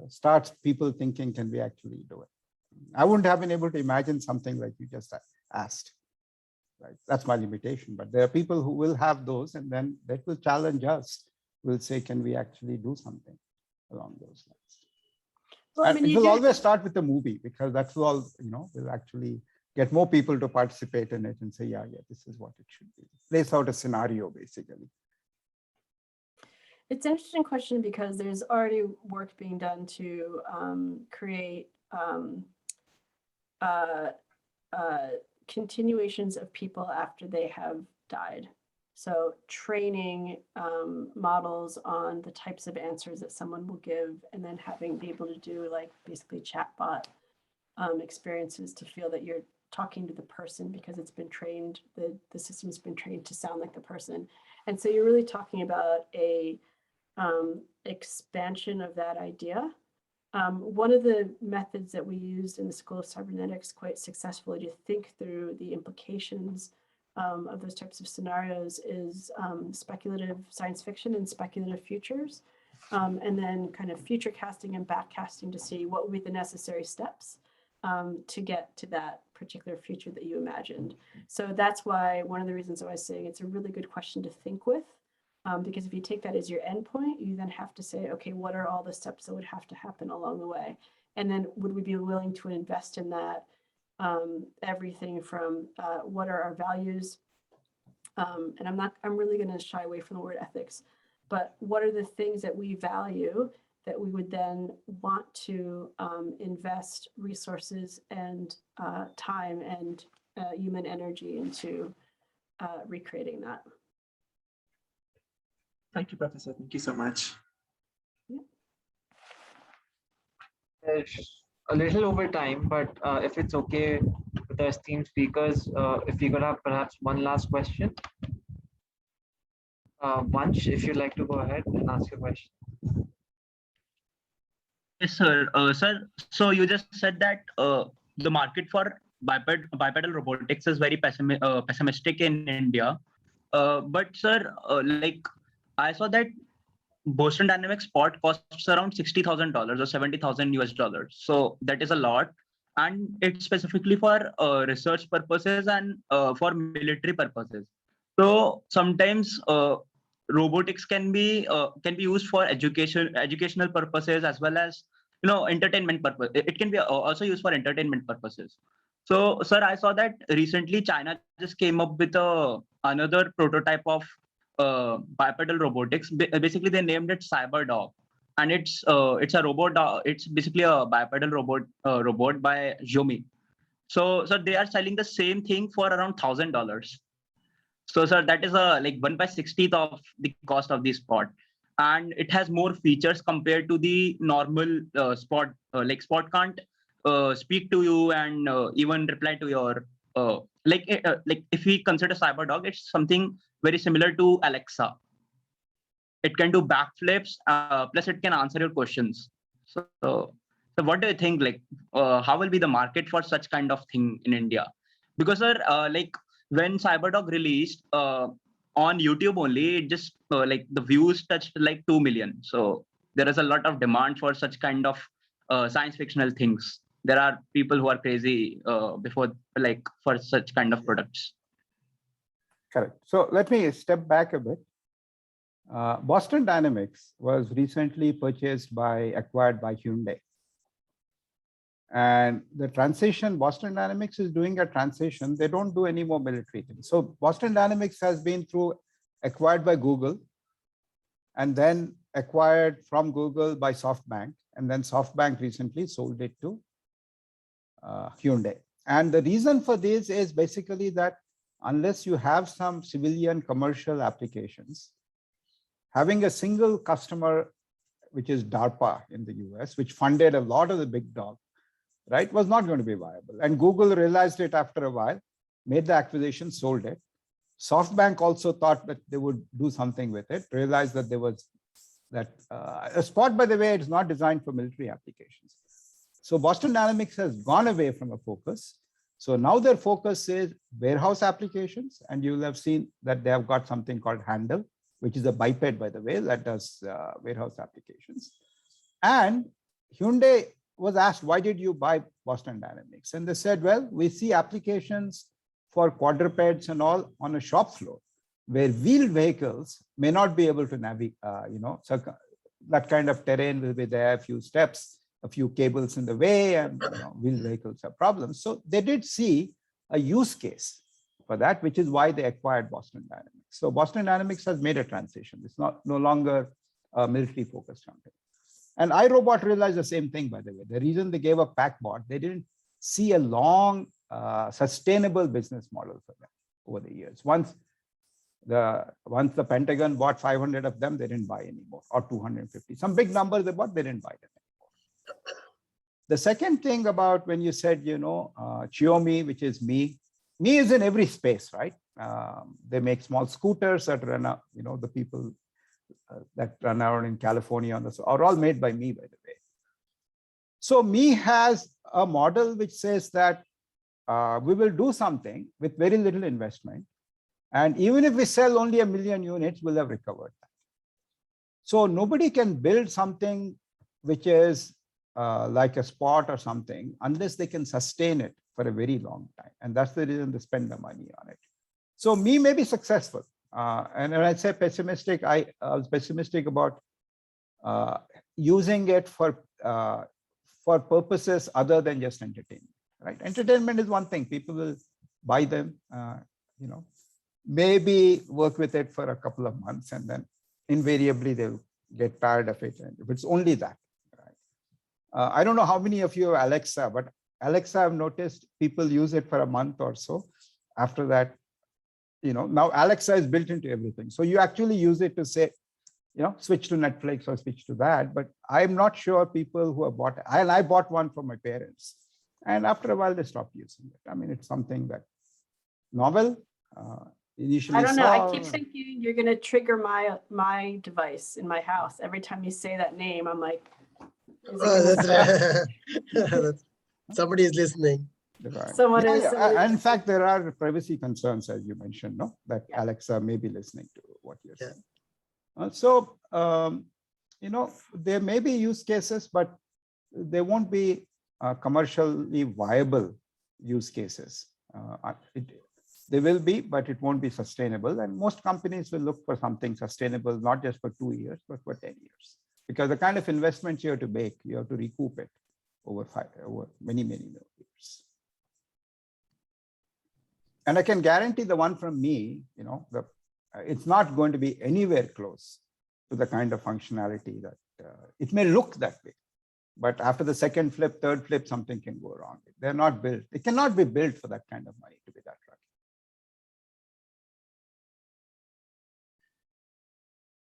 starts people thinking, can we actually do it? I wouldn't have been able to imagine something like you just asked. Right? That's my limitation, but there are people who will have those, and then that will challenge us. We'll say, can we actually do something along those lines? Well, I mean, it will always start with the movie, because that's all, will actually get more people to participate in it and say, yeah, this is what it should be. Place out a scenario, basically. It's an interesting question because there's already work being done to create continuations of people after they have died. So training models on the types of answers that someone will give, and then be able to do like basically chatbot experiences to feel that you're talking to the person because it's been trained, the system's been trained to sound like the person. And so you're really talking about a expansion of that idea. One of the methods that we used in the School of Cybernetics quite successfully to think through the implications of those types of scenarios is speculative science fiction and speculative futures, and then kind of future casting and back casting to see what would be the necessary steps to get to that particular future that you imagined. So that's why one of the reasons I was saying it's a really good question to think with, because if you take that as your endpoint, you then have to say, okay, what are all the steps that would have to happen along the way? And then would we be willing to invest in that? Everything from what are our values? And I'm really going to shy away from the word ethics, but what are the things that we value that we would then want to invest resources and time and human energy into recreating that. Thank you, Professor. Thank you so much. A little over time, but if it's okay with our esteemed speakers, if we could have perhaps one last question. Vansh, if you'd like to go ahead and ask your question. Yes, sir. Sir, so you just said that the market for bipedal robotics is very pessimistic in India. But sir, like I saw that Boston Dynamics pod costs around $60,000 or 70,000 US dollars. So that is a lot, and it's specifically for research purposes and for military purposes. So sometimes robotics can be used for educational purposes as well as entertainment purpose. It can be also used for entertainment purposes. So sir, I saw that recently China just came up with another prototype of bipedal robotics. Basically, they named it Cyberdog, and it's a robot. It's basically a bipedal robot by Xiaomi. So they are selling the same thing for around $1,000. So sir, that is like 1/60th of the cost of the Spot, and it has more features compared to the normal Spot. Like Spot can't speak to you and even reply to your like if we consider Cyberdog, it's something very similar to Alexa. It can do backflips, plus it can answer your questions. So what do you think? Like, how will be the market for such kind of thing in India? Because sir, like when Cyberdog released on YouTube only, it just like the views touched like 2 million. So there is a lot of demand for such kind of science fictional things. There are people who are crazy for such kind of products. Correct. So let me step back a bit. Boston Dynamics was recently acquired by Hyundai. And the transition, Boston Dynamics is doing a transition. They don't do any more military things. So Boston Dynamics has been acquired by Google, and then acquired from Google by SoftBank. And then SoftBank recently sold it to Hyundai. And the reason for this is basically that unless you have some civilian commercial applications, having a single customer, which is DARPA in the US, which funded a lot of the big dog, right, was not going to be viable. And Google realized it after a while, made the acquisition, sold it. SoftBank also thought that they would do something with it, realized that there was a Spot, by the way, it's not designed for military applications. So Boston Dynamics has gone away from a focus. So now their focus is warehouse applications, and you will have seen that they have got something called Handle, which is a biped, by the way, that does warehouse applications. And Hyundai was asked, why did you buy Boston Dynamics? And they said, well, we see applications for quadrupeds and all on a shop floor, where wheeled vehicles may not be able to navigate, so that kind of terrain will be there, a few steps, a few cables in the way, and wheeled vehicles have problems. So they did see a use case for that, which is why they acquired Boston Dynamics. So Boston Dynamics has made a transition. It's no longer a military focused company. And iRobot realized the same thing, by the way. The reason they gave up PackBot, they didn't see a long, sustainable business model for them over the years. Once the Pentagon bought 500 of them, they didn't buy anymore, or 250. Some big number they bought, they didn't buy them anymore. The second thing about when you said, Xiaomi, which is Mi is in every space, right? They make small scooters that run out, the people that run around in California are all made by Mi, by the way. So Mi has a model which says that we will do something with very little investment. And even if we sell only 1 million units, we'll have recovered that. So nobody can build something which is like a sport or something, unless they can sustain it for a very long time. And that's the reason they spend the money on it. So me may be successful. And when I say pessimistic, I was pessimistic about using it for purposes other than just entertainment, right? Entertainment is one thing. People will buy them, maybe work with it for a couple of months, and then invariably they'll get tired of it. And if it's only that, right? I don't know how many of you have Alexa, but Alexa, I've noticed people use it for a month or so. After that, now Alexa is built into everything. So you actually use it to say, switch to Netflix or switch to that. But I'm not sure people who have bought it. I bought one for my parents. And after a while, they stopped using it. I mean, it's something that novel. Initially I don't know. I keep thinking you're going to trigger my device in my house. Every time you say that name, I'm like, that's right. Somebody is listening. Someone is. In fact, there are privacy concerns, as you mentioned, no? That Alexa may be listening to what you're saying. So, there may be use cases, but they won't be commercially viable use cases. They will be, but it won't be sustainable. And most companies will look for something sustainable, not just for 2 years, but for 10 years. Because the kind of investments you have to make, you have to recoup it over many, many years. And I can guarantee the one from me, it's not going to be anywhere close to the kind of functionality that it may look that way. But after the second flip, third flip, something can go wrong. They're not built. It cannot be built for that kind of money to be that rugged.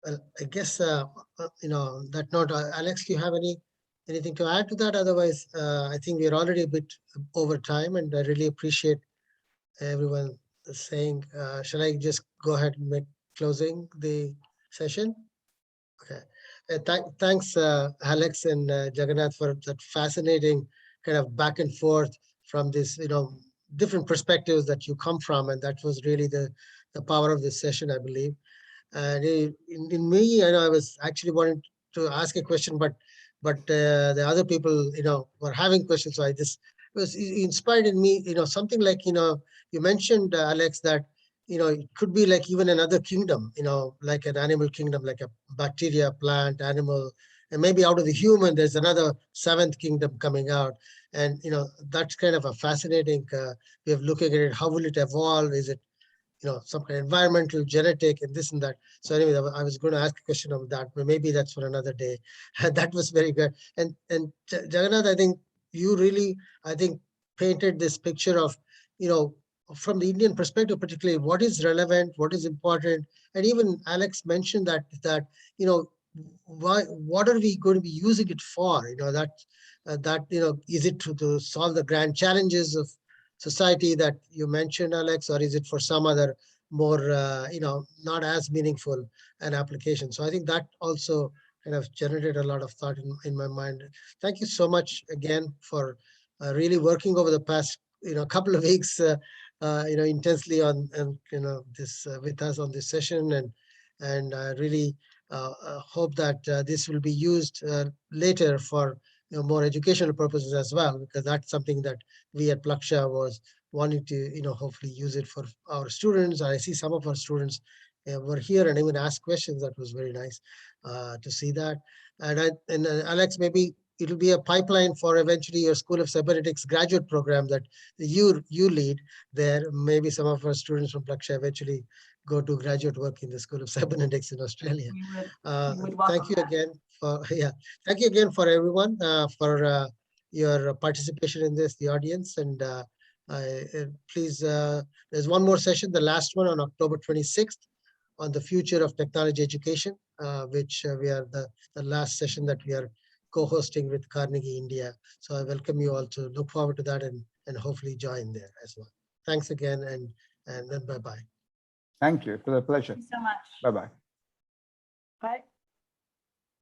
Well, I guess, that note, Alex, do you have anything to add to that? Otherwise, I think we're already a bit over time, and I really appreciate everyone saying, shall I just go ahead and closing the session? Okay. Thanks, Alex and Jagannath, for that fascinating kind of back and forth from this, different perspectives that you come from. And that was really the power of this session, I believe. And in me, I was actually wanting to ask a question, but the other people, were having questions. So it was inspired in me, something like, you mentioned, Alex, that, it could be like even another kingdom, like an animal kingdom, like a bacteria, plant, animal, and maybe out of the human, there's another seventh kingdom coming out. And, that's kind of a fascinating way of looking at it. How will it evolve? Is it, some kind of environmental, genetic, and this and that. So anyway, I was going to ask a question of that, but maybe that's for another day. That was very good. And Jagannath, I think you really, painted this picture of, from the Indian perspective, particularly what is relevant, what is important. And even Alex mentioned that, what are we going to be using it for? Is it to solve the grand challenges of society that you mentioned, Alex, or is it for some other more, not as meaningful an application? So I think that also kind of generated a lot of thought in my mind. Thank you so much again for really working over the past, couple of weeks, intensely on, this with us on this session, and I really hope that this will be used later for more educational purposes as well, because that's something that we at Plaksha was wanting to, hopefully use it for our students. I see some of our students were here and even asked questions. That was very nice to see that. And Alex, maybe it'll be a pipeline for eventually your School of Cybernetics graduate program that you lead there. Maybe some of our students from Plaksha eventually go to graduate work in the School of Cybernetics in Australia. Thank you again for thank you again for everyone for your participation in this, the audience, and please, there's one more session, the last one on October 26th on the future of technology education, which we are the last session that we are co-hosting with Carnegie India. So I welcome you all to look forward to that and hopefully join there as well. Thanks again, and then bye-bye. Thank you. It was a pleasure. Thank you so much. Bye-bye. Bye.